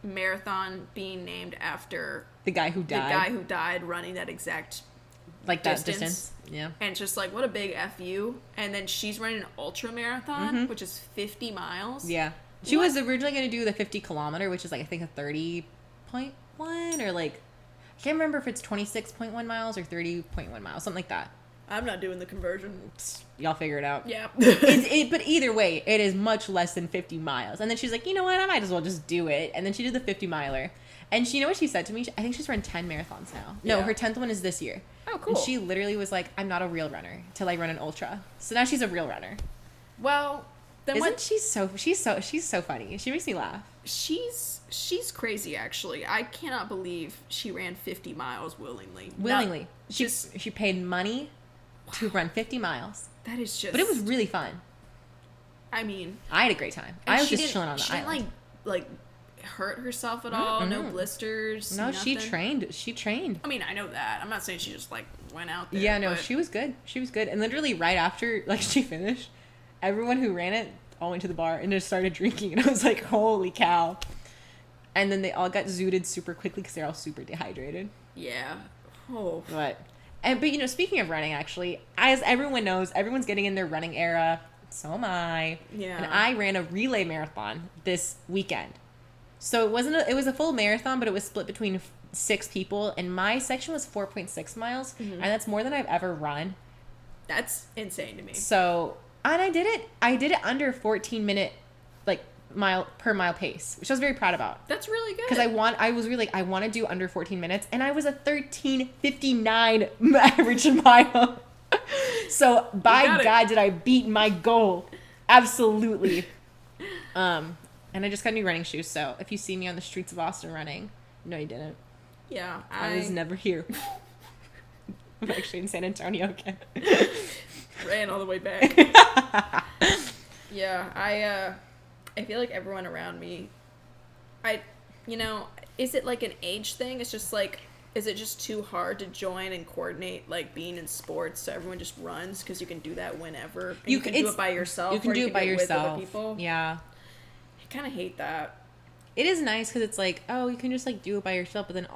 marathon being named after the guy who died running that exact distance. Yeah. And just like, what a big FU. And then she's running an ultra marathon, which is 50 miles. Yeah. She was originally going to do the 50 kilometer, which is like, I think a 30.1 or like, I can't remember if it's 26.1 miles or 30.1 miles, something like that. I'm not doing the conversion. Y'all figure it out. Yeah. But either way, it is much less than 50 miles. And then she's like, you know what? I might as well just do it. And then she did the 50 miler. And you know what she said to me? I think she's run 10 marathons now. No, her 10th one is this year. Oh, cool. And she literally was like, I'm not a real runner till I run an ultra. So now she's a real runner. Well, then she's so funny. She makes me laugh. She's crazy, actually. I cannot believe she ran 50 miles willingly. She paid money to run 50 miles. That is just... But it was really fun. I mean... I had a great time. I was just chilling on the island. She didn't, like, hurt herself at all? Mm-hmm. No blisters? No, nothing? She trained. I mean, I know that. I'm not saying she just, like, went out there. Yeah, no, she was good. And literally right after, like, she finished, everyone who ran it all went to the bar and just started drinking. And I was like, holy cow. And then they all got zooted super quickly because they're all super dehydrated. Yeah. Oh. But you know, speaking of running, actually, as everyone knows, everyone's getting in their running era. So am I. Yeah. And I ran a relay marathon this weekend. So it was a full marathon, but it was split between 6 people, and my section was 4.6 miles, and that's more than I've ever run That's insane to me. So, and I did it under 14-minute, like, per mile pace, which I was very proud about. That's really good. Because I was really like, I want to do under 14 minutes, and I was a 13:59 average mile. So, by God, did I beat my goal. Absolutely. And I just got new running shoes, so if you see me on the streets of Austin running, no, you didn't. Yeah. I was never here. I'm actually in San Antonio again. Ran all the way back. Yeah, I feel like everyone around me, is it like an age thing? It's just like, is it just too hard to join and coordinate, like, being in sports, so everyone just runs because you can do that whenever? And you can do it by yourself. You can do it by yourself. With other people. Yeah. I kind of hate that. It is nice because it's like, oh, you can just, like, do it by yourself, but then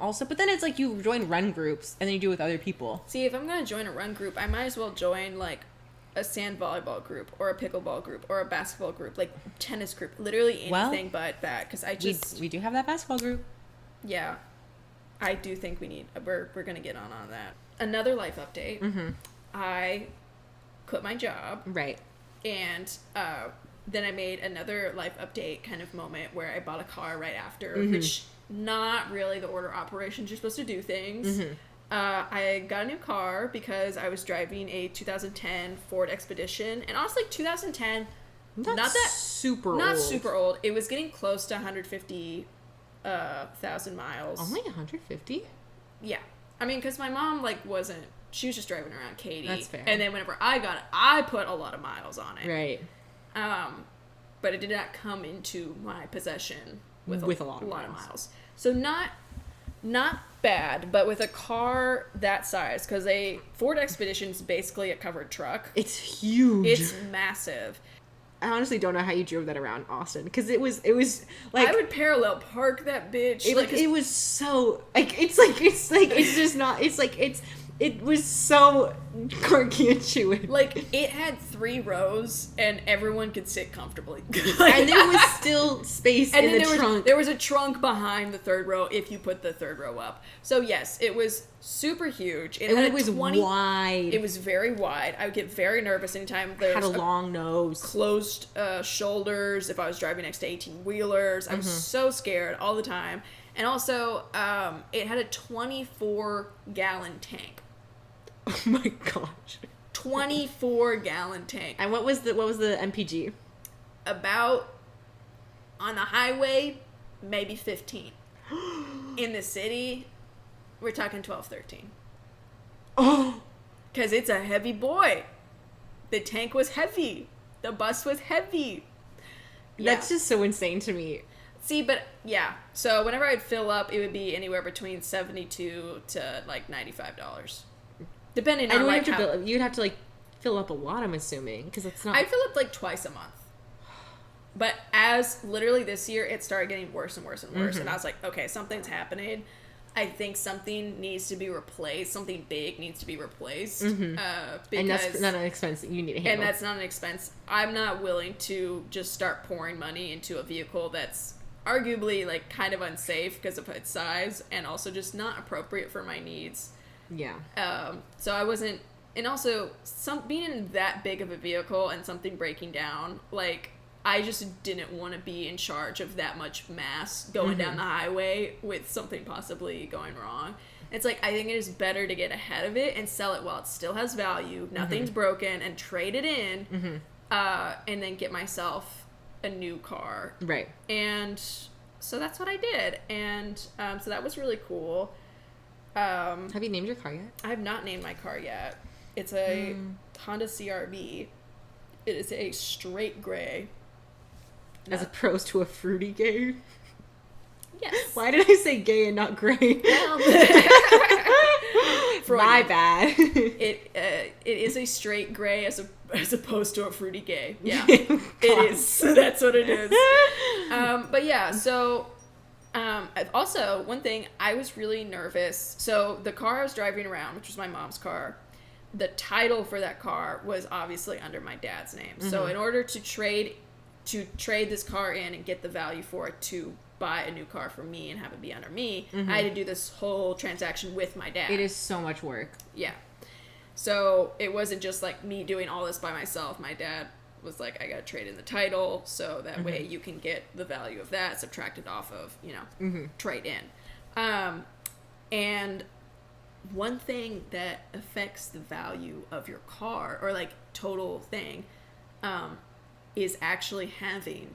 it's like you join run groups and then you do it with other people. See, if I'm going to join a run group, I might as well join, like, a sand volleyball group or a pickleball group or a basketball group, like tennis group, literally anything but that, because I just... We do have that basketball group. Yeah. I do think we're going to get on that. Another life update. Mm-hmm. I quit my job. Right. And then I made another life update kind of moment where I bought a car right after, mm-hmm. which not really the order of operations. You're supposed to do things. Mm-hmm. I got a new car because I was driving a 2010 Ford Expedition. And honestly, 2010, not that super not old. super old. It was getting close to 150,000 miles. Only 150? Yeah. I mean, because my mom, like, she was just driving around Katie. That's fair. And then whenever I got it, I put a lot of miles on it. Right. But it did not come into my possession with a lot of miles. So not bad, but with a car that size, because a Ford Expedition is basically a covered truck. It's huge. It's massive. I honestly don't know how you drove that around Austin, because it was like, I would parallel park that bitch. It was so it was so gargantuan. Like, it had 3 rows, and everyone could sit comfortably. And there was still space in the trunk. There was a trunk behind the 3rd row if you put the 3rd row up. So, yes, it was super huge. It was wide. It was very wide. I would get very nervous anytime there had was a long nose. Closed shoulders if I was driving next to 18-wheelers. I was so scared all the time. And also, it had a 24-gallon tank. Oh my gosh. 24-gallon tank. And what was the MPG? About, on the highway, maybe 15. In the city, we're talking 12, 13. Oh. Because it's a heavy boy. The tank was heavy. The bus was heavy. That's just so insane to me. See, but yeah. So whenever I'd fill up, it would be anywhere between $72 to like $95. Depending on like you'd have to like fill up a lot, I'm assuming, because it's not. I fill up like twice a month. But as literally this year, it started getting worse and worse and worse, and I was like, okay, something's happening. I think something needs to be replaced. Something big needs to be replaced. And that's not an expense that you need to handle. And that's not an expense. I'm not willing to just start pouring money into a vehicle that's arguably like kind of unsafe because of its size and also just not appropriate for my needs. Yeah. So I wasn't, and also being in that big of a vehicle and something breaking down, like I just didn't want to be in charge of that much mass going down the highway with something possibly going wrong. It's like, I think it is better to get ahead of it and sell it while it still has value, nothing's broken, and trade it in, and then get myself a new car. Right. And so that's what I did. And so that was really cool. Have you named your car yet? I have not named my car yet. It's a Honda CR-V. It is a straight gray. As opposed to a fruity gay? Yes. Why did I say gay and not gray? Well, my bad. It is a straight gray as opposed to a fruity gay. Yeah. It is. That's what it is. But yeah, so also, one thing, I was really nervous. So the car I was driving around, which was my mom's car, the title for that car was obviously under my dad's name. So in order to trade this car in and get the value for it to buy a new car for me and have it be under me, I had to do this whole transaction with my dad. It is so much work. Yeah. So it wasn't just like me doing all this by myself. My dad was like, I gotta trade in the title so that way you can get the value of that subtracted off of, trade in. And one thing that affects the value of your car, or like total thing, is actually having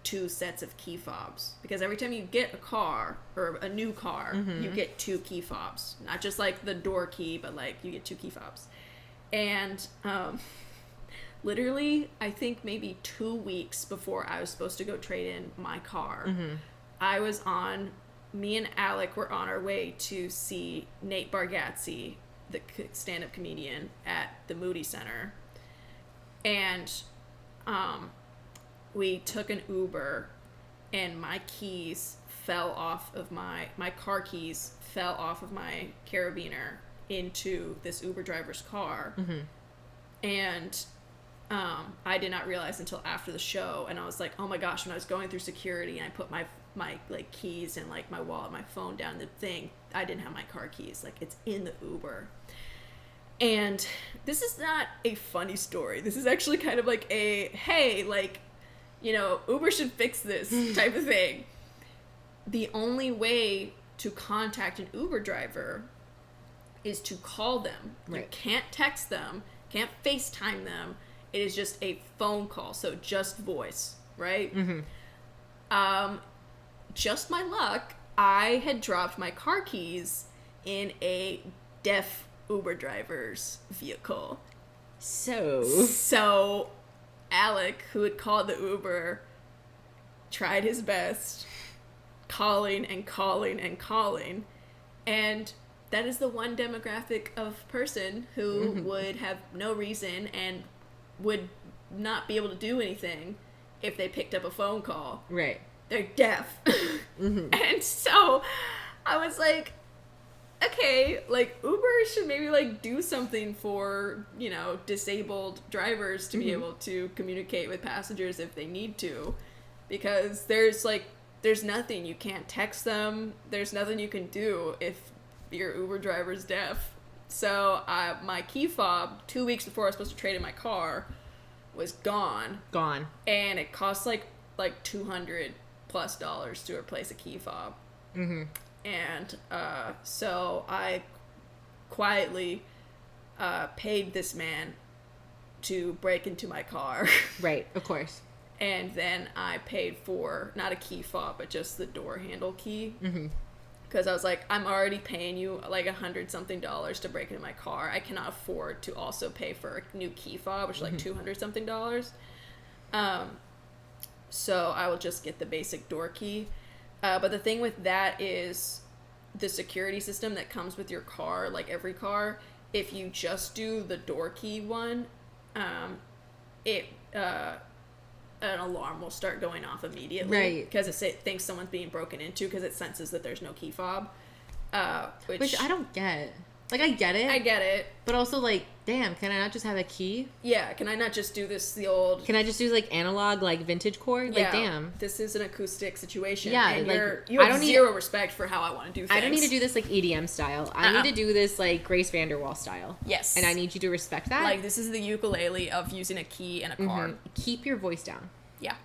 2 sets of key fobs. Because every time you get a car, or a new car, you get 2 key fobs. Not just like the door key, but like you get 2 key fobs. And literally, I think maybe 2 weeks before I was supposed to go trade in my car, me and Alec were on our way to see Nate Bargatze, the stand-up comedian, at the Moody Center. And we took an Uber, and my keys fell off of my car keys fell off of my carabiner into this Uber driver's car. And I did not realize until after the show, and I was like, oh my gosh, when I was going through security and I put my like keys and like my wallet, my phone down the thing, I didn't have my car keys. Like, it's in the Uber. And this is not a funny story. This is actually kind of like a, hey, like, Uber should fix this type of thing. The only way to contact an Uber driver is to call them. Right. You can't text them, can't FaceTime them. It is just a phone call, so just voice, right? Just my luck, I had dropped my car keys in a deaf Uber driver's vehicle. So Alec, who had called the Uber, tried his best, calling, and that is the one demographic of person who would have no reason and would not be able to do anything if they picked up a phone call. Right. They're deaf. And so I was like, okay, like, Uber should maybe, like, do something for, disabled drivers to be able to communicate with passengers if they need to. Because there's nothing. You can't text them. There's nothing you can do if your Uber driver's deaf. So my key fob, 2 weeks before I was supposed to trade in my car, was gone. And it cost like $200+ to replace a key fob. And so I quietly paid this man to break into my car. Right, of course. And then I paid for not a key fob, but just the door handle key. Because I was like, I'm already paying you like $100-something to break into my car. I cannot afford to also pay for a new key fob, which is like $200-something. So I will just get the basic door key. But the thing with that is the security system that comes with your car, like every car, if you just do the door key one, an alarm will start going off immediately. Right. Because it thinks someone's being broken into because it senses that there's no key fob. Which I don't get. Like, I get it. But also, like, damn, can I not just have a key? Yeah, can I not just do this Can I just do, like, analog, like, vintage cord? Yeah, like, damn. This is an acoustic situation. Yeah, and like, you have zero respect for how I want to do things. I don't need to do this, like, EDM style. I need to do this, like, Grace Vanderwall style. Yes. And I need you to respect that. Like, this is the ukulele of using a key in a car. Keep your voice down. Yeah.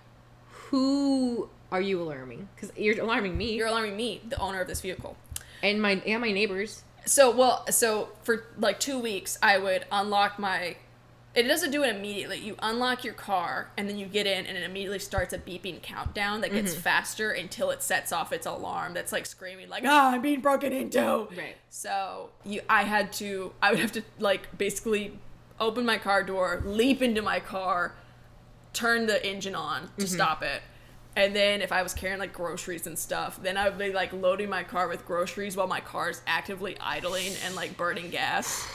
Who are you alarming? Because you're alarming me. You're alarming me, the owner of this vehicle. And my neighbors. So for like 2 weeks, I would unlock it doesn't do it immediately. You unlock your car, and then you get in, and it immediately starts a beeping countdown that gets faster until it sets off its alarm that's like screaming like, I'm being broken into. Right. So I would have to like basically open my car door, leap into my car, turn the engine on to stop it. And then if I was carrying like groceries and stuff, then I would be like loading my car with groceries while my car is actively idling and like burning gas.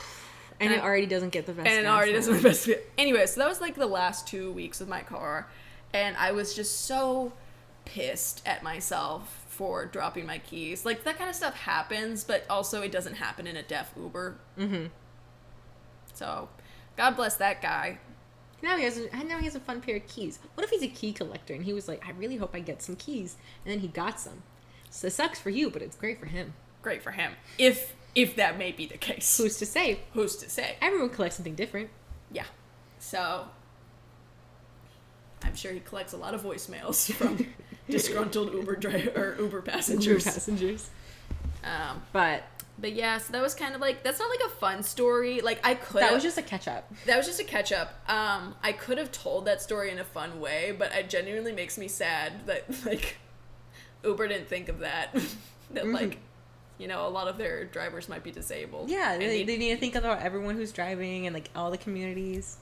And it already doesn't get the best. And it already doesn't get the best. Anyway, so that was like the last 2 weeks of my car. And I was just so pissed at myself for dropping my keys. Like, that kind of stuff happens, but also it doesn't happen in a deaf Uber. So, God bless that guy. Now he has a fun pair of keys. What if he's a key collector and he was like, I really hope I get some keys, and then he got some. So it sucks for you, but it's great for him. Great for him. If if that may be the case. Who's to say? Who's to say? Everyone collects something different. Yeah. So, I'm sure he collects a lot of voicemails from disgruntled Uber passengers. But yeah, so that was kind of like, that's not like a fun story. Like, That was just a catch up. I could have told that story in a fun way, but it genuinely makes me sad that, like, Uber didn't think of that. That, like, you know, a lot of their drivers might be disabled. Yeah, they need to think about everyone who's driving and, like, all the communities.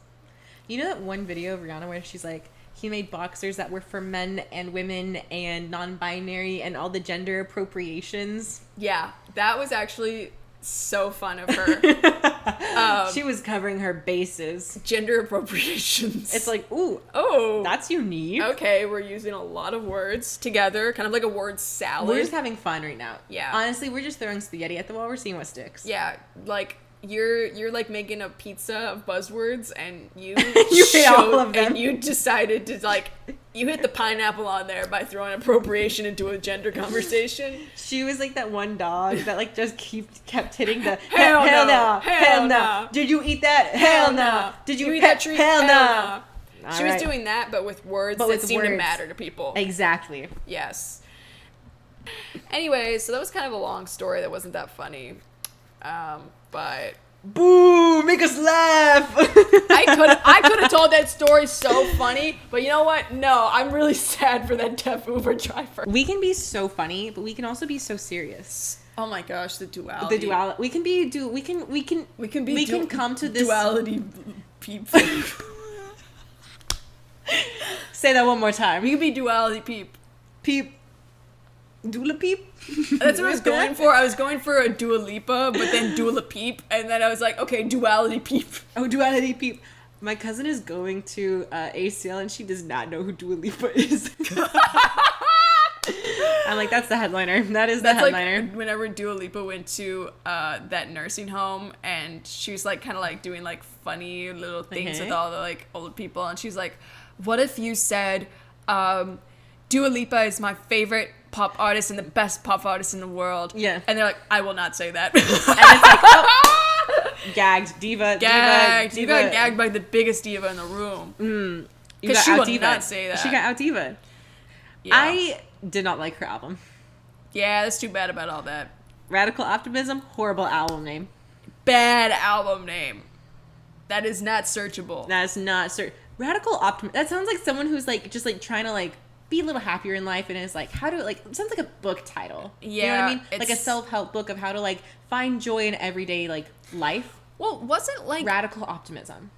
You know that one video of Rihanna where she's like, he made boxers that were for men and women and non-binary and all the gender appropriations? Yeah, that was actually so fun of her. She was covering her bases. Gender appropriations. It's like, ooh, oh, that's unique. Okay, we're using a lot of words together, kind of like a word salad. We're just having fun right now. Yeah. Honestly, we're just throwing spaghetti at the wall. We're seeing what sticks. Yeah, like, you're like making a pizza of buzzwords, and you hit all of them. And you decided to, like, you hit the pineapple on there by throwing appropriation into a gender conversation. She was like that one dog that, like, just kept hitting the hell no, hell no. Did you eat that? Hell no. Did you eat that treat? Hell no. She was doing that, but with words that seemed to matter to people. Exactly. Yes. Anyway, so that was kind of a long story that wasn't that funny. But boo, make us laugh. I could have told that story so funny, but you know what? No, I'm really sad for that deaf Uber driver. We can be so funny, but we can also be so serious. Oh my gosh, the duality. We can come to this duality people. Say that one more time. We can be duality peep. Peep. Dula peep? That's what I was going for. I was going for a Dua Lipa, but then Dula peep, and then I was like, okay, duality peep. Oh, duality peep. My cousin is going to ACL, and she does not know who Dua Lipa is. I'm like, that's the headliner. That's the headliner. Like whenever Dua Lipa went to that nursing home, and she was like kind of like doing like funny little things with all the like old people, and she's like, what if you said Dua Lipa is my favorite pop artist and the best pop artist in the world? Yeah. And they're like, I will not say that. And it's like, oh. Gagged. Diva. You got gagged by the biggest diva in the room. Because she will not say that. She got out diva. Yeah. I did not like her album. Yeah, that's too bad about all that. Radical Optimism, horrible album name. Bad album name. That is not searchable. That's not Radical Optimism. That sounds like someone who's like just like trying to like be a little happier in life, and is like how to like, sounds like a book title. Yeah, you know what I mean? Like a self-help book of how to like find joy in everyday like life. Well, wasn't like Radical Optimism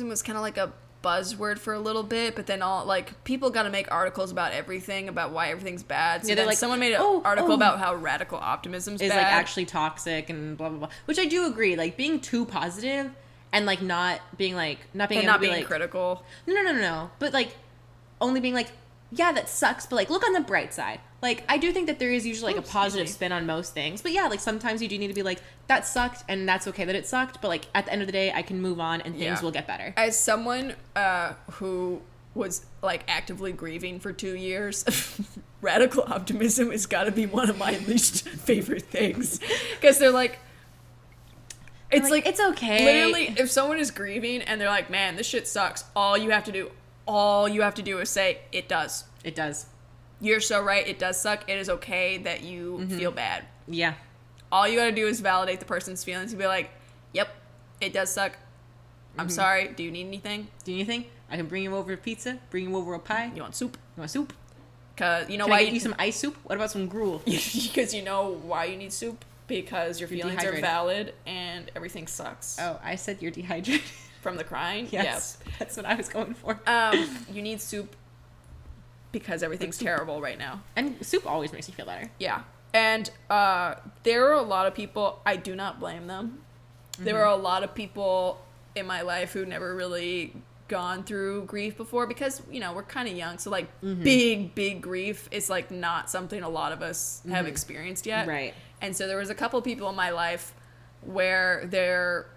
was kind of like a buzzword for a little bit, but then all like people got to make articles about everything, about why everything's bad. So then like, someone made an article about how radical optimism's is bad. Like actually toxic and blah blah blah. Which I do agree. Like being too positive and like not being critical. No. But like only being like, yeah, that sucks, but like look on the bright side. Like I do think that there is usually like a positive spin on most things. But yeah, like sometimes you do need to be like, that sucked and that's okay that it sucked, but like at the end of the day I can move on and things will get better. As someone who was like actively grieving for 2 years, radical optimism has got to be one of my least favorite things, because they're like, it's like it's okay. Literally, if someone is grieving and they're like, man, this shit sucks, all you have to do is say, it does. It does. You're so right. It does suck. It is okay that you feel bad. Yeah. All you gotta do is validate the person's feelings and be like, yep, it does suck. I'm sorry. Do you need anything? I can bring you over a pizza, bring you over a pie. You want soup? Soup? Cause you know Can why I get you some ice soup? What about some gruel? Because you know why you need soup? Because your feelings are valid and everything sucks. Oh, I said you're dehydrated. From the crying? Yes. Yep. That's what I was going for. You need soup because everything's terrible right now. And soup always makes you feel better. Yeah. And there are a lot of people, I do not blame them. There are a lot of people in my life who never really gone through grief before, because, you know, we're kind of young. So, like, big grief is, like, not something a lot of us have experienced yet. Right. And so there was a couple people in my life where their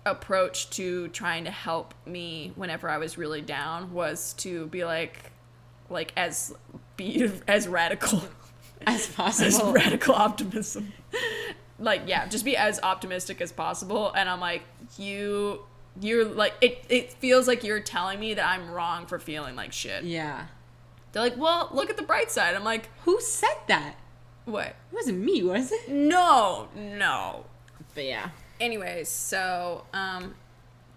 approach to trying to help me whenever I was really down was to be be as radical as possible. As radical optimism like, yeah, just be as optimistic as possible. And I'm like, you're like, it feels like you're telling me that I'm wrong for feeling like shit. Yeah. They're like, well, look at the bright side. I'm like, who said that? What? It wasn't me, was it? No. But yeah. Anyways, so,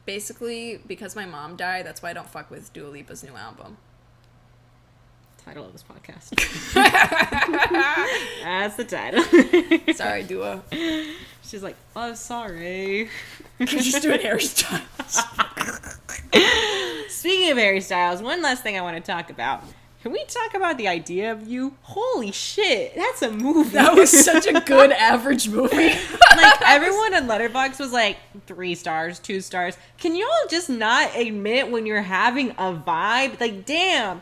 basically, because my mom died, that's why I don't fuck with Dua Lipa's new album. Title of this podcast. That's the title. Sorry, Dua. She's like, oh, sorry. She's doing hairstyles. Speaking of hairstyles, one last thing I want to talk about. Can we talk about The Idea of You? Holy shit, that's a movie. That was such a good average movie. Like, everyone on Letterboxd was like 3 stars, 2 stars. Can y'all just not admit when you're having a vibe? Like, damn.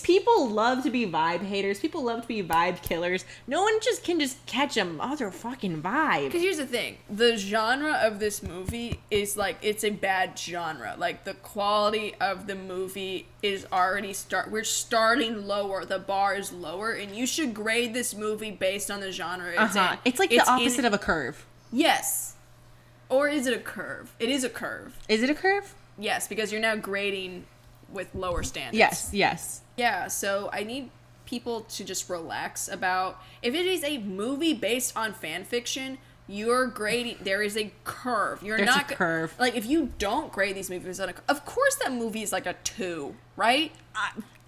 People love to be vibe haters. People love to be vibe killers. No one can just catch a motherfucking vibe. Because here's the thing. The genre of this movie is, like, it's a bad genre. Like, the quality of the movie is already we're starting lower. The bar is lower. And you should grade this movie based on the genre it's in. It's like the opposite of a curve. Yes. Or is it a curve? It is a curve. Is it a curve? Yes, because you're now grading with lower standards. Yes. Yeah, so I need people to just relax about, if it is a movie based on fan fiction, you're grading, there is a curve. There's a curve. Like, if you don't grade these movies on of course that movie is like a 2, right?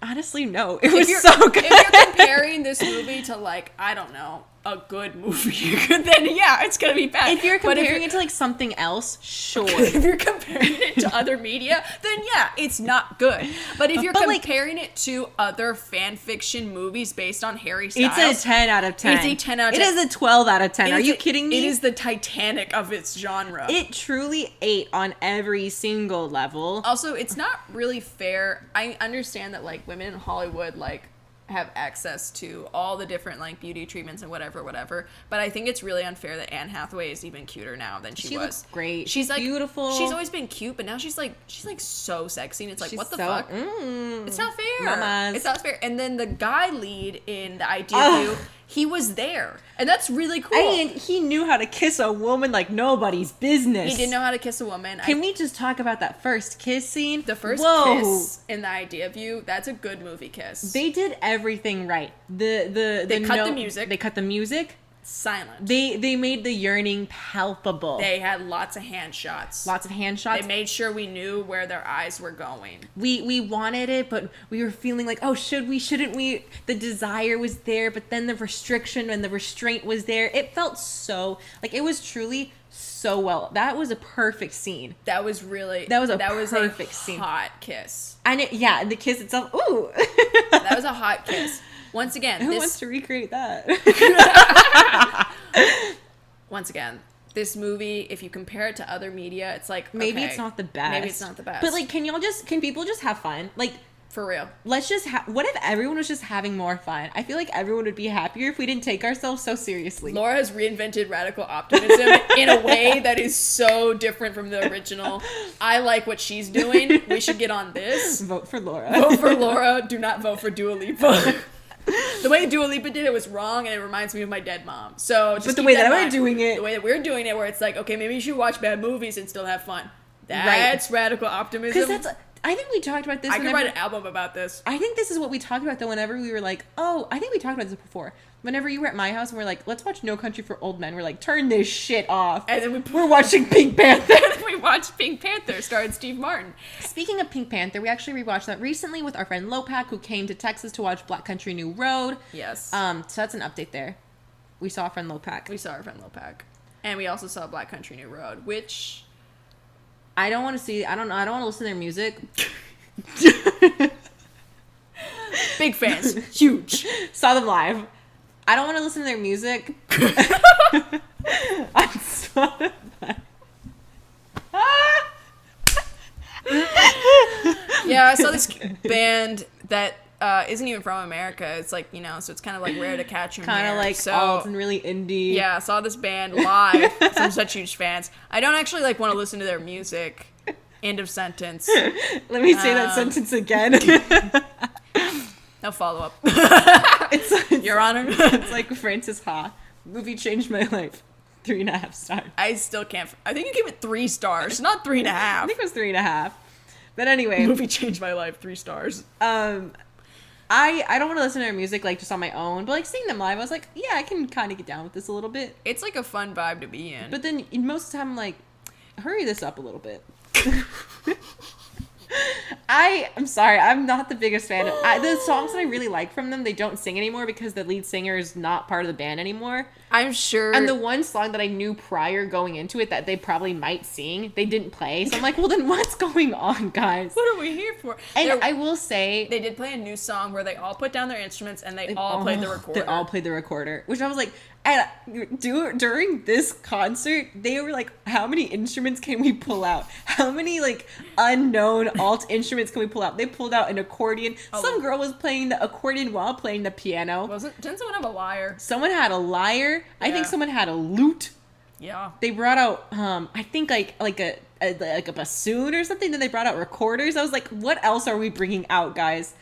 Honestly, no. It was so good. If you're comparing this movie to, like, I don't know, a good movie, then yeah, it's gonna be bad. If you're comparing it to, like, something else, sure. If you're comparing it to other media, then yeah, it's not good. But if you're comparing it to other fan fiction movies based on Harry Styles, it's a 10 out of 10. It's a 10 out of 10. It is a 12 out of 10. Are you kidding me? It is the Titanic of its genre. It truly ate on every single level. Also, it's not really fair. I understand that, like, women in Hollywood, like, have access to all the different, like, beauty treatments and whatever, but I think it's really unfair that Anne Hathaway is even cuter now than she was. Looks great. She's, like, beautiful. She's always been cute, but now she's like so sexy, and it's like, what the fuck? It's not fair. Mamas. It's not fair. And then the guy lead in The Idea of You, he was there, and that's really cool. And he knew how to kiss a woman like nobody's business. He didn't know how to kiss a woman. Can we just talk about that first kiss scene? The first kiss in The Idea of You, that's a good movie kiss. They did everything right. They cut the music. Silent. They made the yearning palpable. They had lots of hand shots. They made sure we knew where their eyes were going. We wanted it, but we were feeling like, oh, shouldn't we? The desire was there, but then the restriction and the restraint was there. It felt so, like, it was truly so well. That was a perfect scene. That was a perfect scene. Hot kiss. And the kiss itself, ooh. That was a hot kiss. Once again, who wants to recreate that? Once again, this movie, if you compare it to other media, it's like, maybe it's not the best. But, like, can people just have fun? Like, for real. Let's just what if everyone was just having more fun? I feel like everyone would be happier if we didn't take ourselves so seriously. Laura has reinvented radical optimism in a way that is so different from the original. I like what she's doing. We should get on this. Vote for Laura. Vote for Laura. Do not vote for Dua Lipa. The way Dua Lipa did it was wrong, and it reminds me of my dead mom. So, just the way that we're doing it, where it's like, okay, maybe you should watch bad movies and still have fun. That's radical optimism. Because I think we talked about this. I could write an album about this. I think this is what we talked about, though, whenever we were like, I think we talked about this before. Whenever you were at my house and we're like, let's watch No Country for Old Men. We're like, turn this shit off. And then we're watching Pink Panther. We watched Pink Panther, starring Steve Martin. Speaking of Pink Panther, we actually rewatched that recently with our friend Lopak, who came to Texas to watch Black Country New Road. Yes. So that's an update there. We saw our friend Lopak. And we also saw Black Country New Road, which I don't want to see. I don't know. I don't want to listen to their music. Big fans. Huge. Saw them live. I don't want to listen to their music. On Spotify. Yeah, I saw this band that isn't even from America. It's like, so it's kind of like rare to catch them kind of like alt and really indie. Yeah, I saw this band live. I'm such huge fans. I don't actually want to listen to their music. End of sentence. Let me say that sentence again. No follow-up. It's Your Honor. It's like Francis Ha. Movie changed my life. 3.5 stars. I still can't. I think you gave it 3 stars, not 3.5. I think it was 3.5. But anyway, the movie changed my life. 3 stars. I don't want to listen to their music like just on my own, but like seeing them live, I was like, yeah, I can kind of get down with this a little bit. It's like a fun vibe to be in. But then most of the time, I'm like, hurry this up a little bit. I'm sorry, I'm not the biggest fan. The songs that I really like from them, they don't sing anymore because the lead singer is not part of the band anymore. I'm sure. And the one song that I knew prior going into it that they probably might sing, they didn't play. So I'm like, well, then what's going on, guys? What are we here for? And I will say, they did play a new song where they all put down their instruments and they all played the recorder. They all played the recorder, which I was like, during this concert, they were like, how many instruments can we pull out? How many like unknown alt instruments can we pull out? They pulled out an accordion. Some girl was playing the accordion while playing the piano. Didn't someone have a lyre? Someone had a lyre. Yeah. I think someone had a lute. Yeah. They brought out I think like a bassoon or something. Then they brought out recorders. I was like, what else are we bringing out, guys?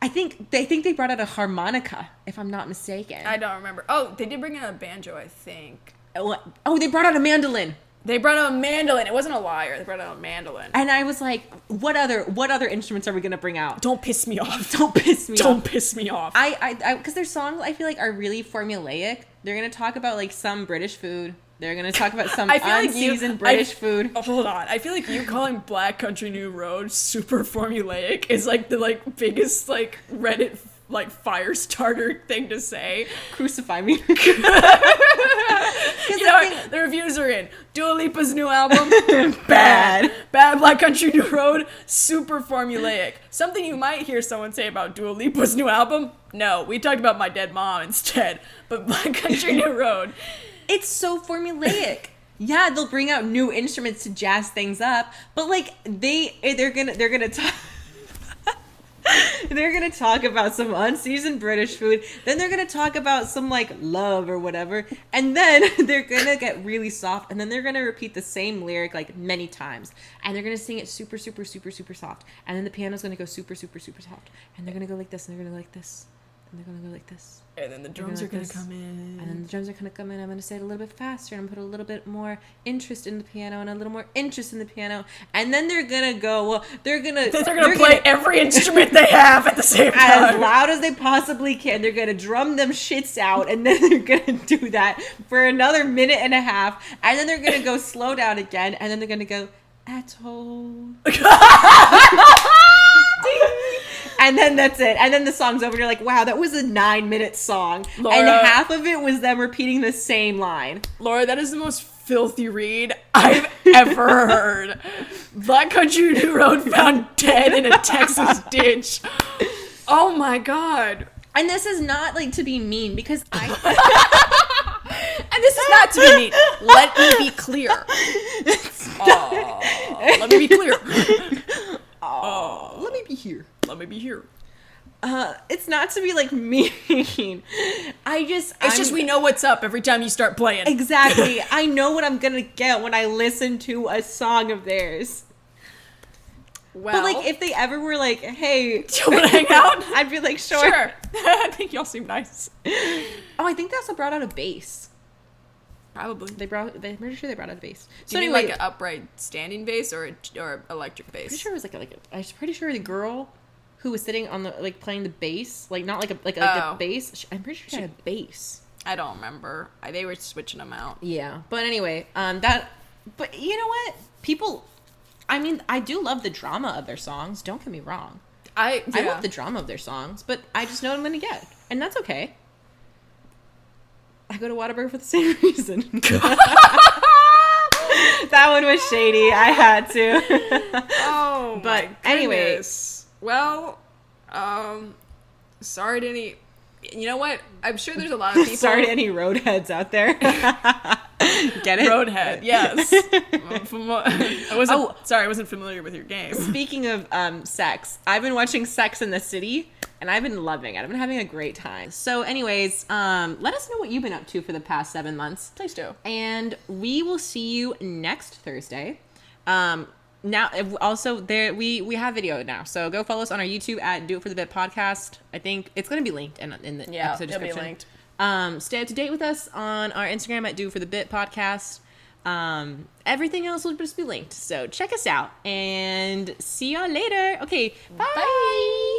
I think they brought out a harmonica, if I'm not mistaken. I don't remember. Oh, they did bring out a banjo, I think. Oh, they brought out a mandolin. They brought out a mandolin. It wasn't a lyre. They brought out a mandolin. And I was like, what other instruments are we gonna bring out? Don't piss me off. Don't piss me off. Don't piss me off. I because their songs I feel like are really formulaic. They're gonna talk about like some British food. They're gonna talk about some unseasoned British food. Hold on. I feel like you calling Black Country New Road super formulaic is like the like biggest like Reddit like fire starter thing to say. Crucify me. You know, the reviews are in. Dua Lipa's new album, bad. Black Country New Road, super formulaic. Something you might hear someone say about Dua Lipa's new album, no, we talked about my dead mom instead. But Black Country New Road, it's so formulaic. Yeah, they'll bring out new instruments to jazz things up, but like they're gonna talk. They're gonna talk about some unseasoned British food, then they're gonna talk about some like love or whatever, and then they're gonna get really soft, and then they're gonna repeat the same lyric like many times, and they're gonna sing it super super super super soft, and then the piano's gonna go super super super soft, and they're gonna go like this, and they're gonna go like this, and they're gonna go like this. And then the drums are gonna come in. And then the drums are gonna come in. I'm gonna say it a little bit faster, and I'm gonna put a little bit more interest in the piano, and a little more interest in the piano. And then they're gonna go. Well, they're gonna play every instrument they have at the same time, as loud as they possibly can. They're gonna drum them shits out, and then they're gonna do that for another minute and a half, and then they're gonna go slow down again, and then they're gonna go at home. And then that's it. And then the song's over. You're like, wow, that was a 9-minute song. Laura, and half of it was them repeating the same line. Laura, that is the most filthy read I've ever heard. Black Country New Road found dead in a Texas ditch. Oh my God. And this is not like to be mean because And this is not to be mean. Let me be clear. Let me be clear. Let me be here. Let me be here. It's not to be like mean. It's just we know what's up every time you start playing. Exactly. I know what I'm gonna get when I listen to a song of theirs. Well, but like if they ever were like, "Hey, do you want to hang out?" I'd be like, "Sure." Sure. I think y'all seem nice. Oh, I think they also brought out a bass. Probably. I'm pretty sure they brought out a bass. So anyway, like an upright standing bass or electric bass? Pretty sure it was I was pretty sure the girl who was sitting on the like playing the bass, like not like a bass. I'm pretty sure she had a bass. I don't remember. They were switching them out. Yeah, but anyway, but you know what? I do love the drama of their songs. Don't get me wrong. I love the drama of their songs, but I just know what I'm gonna get, and that's okay. I go to Whataburger for the same reason. That one was shady. I had to. Oh, but my anyway. Well, sorry to any. You know what? I'm sure there's a lot of people. Sorry to any roadheads out there. Get it? Roadhead, yes. I wasn't familiar with your game. Speaking of sex, I've been watching Sex in the City, and I've been loving it. I've been having a great time. So anyways, let us know what you've been up to for the past 7 months. Please do. And we will see you next Thursday. Now, also, we have video now, so go follow us on our YouTube at Do It For The Bit Podcast. I think it's going to be linked in the episode description. It'll be linked. Stay up to date with us on our Instagram at Do For The Bit Podcast. Everything else will just be linked. So check us out and see y'all later. Okay, bye.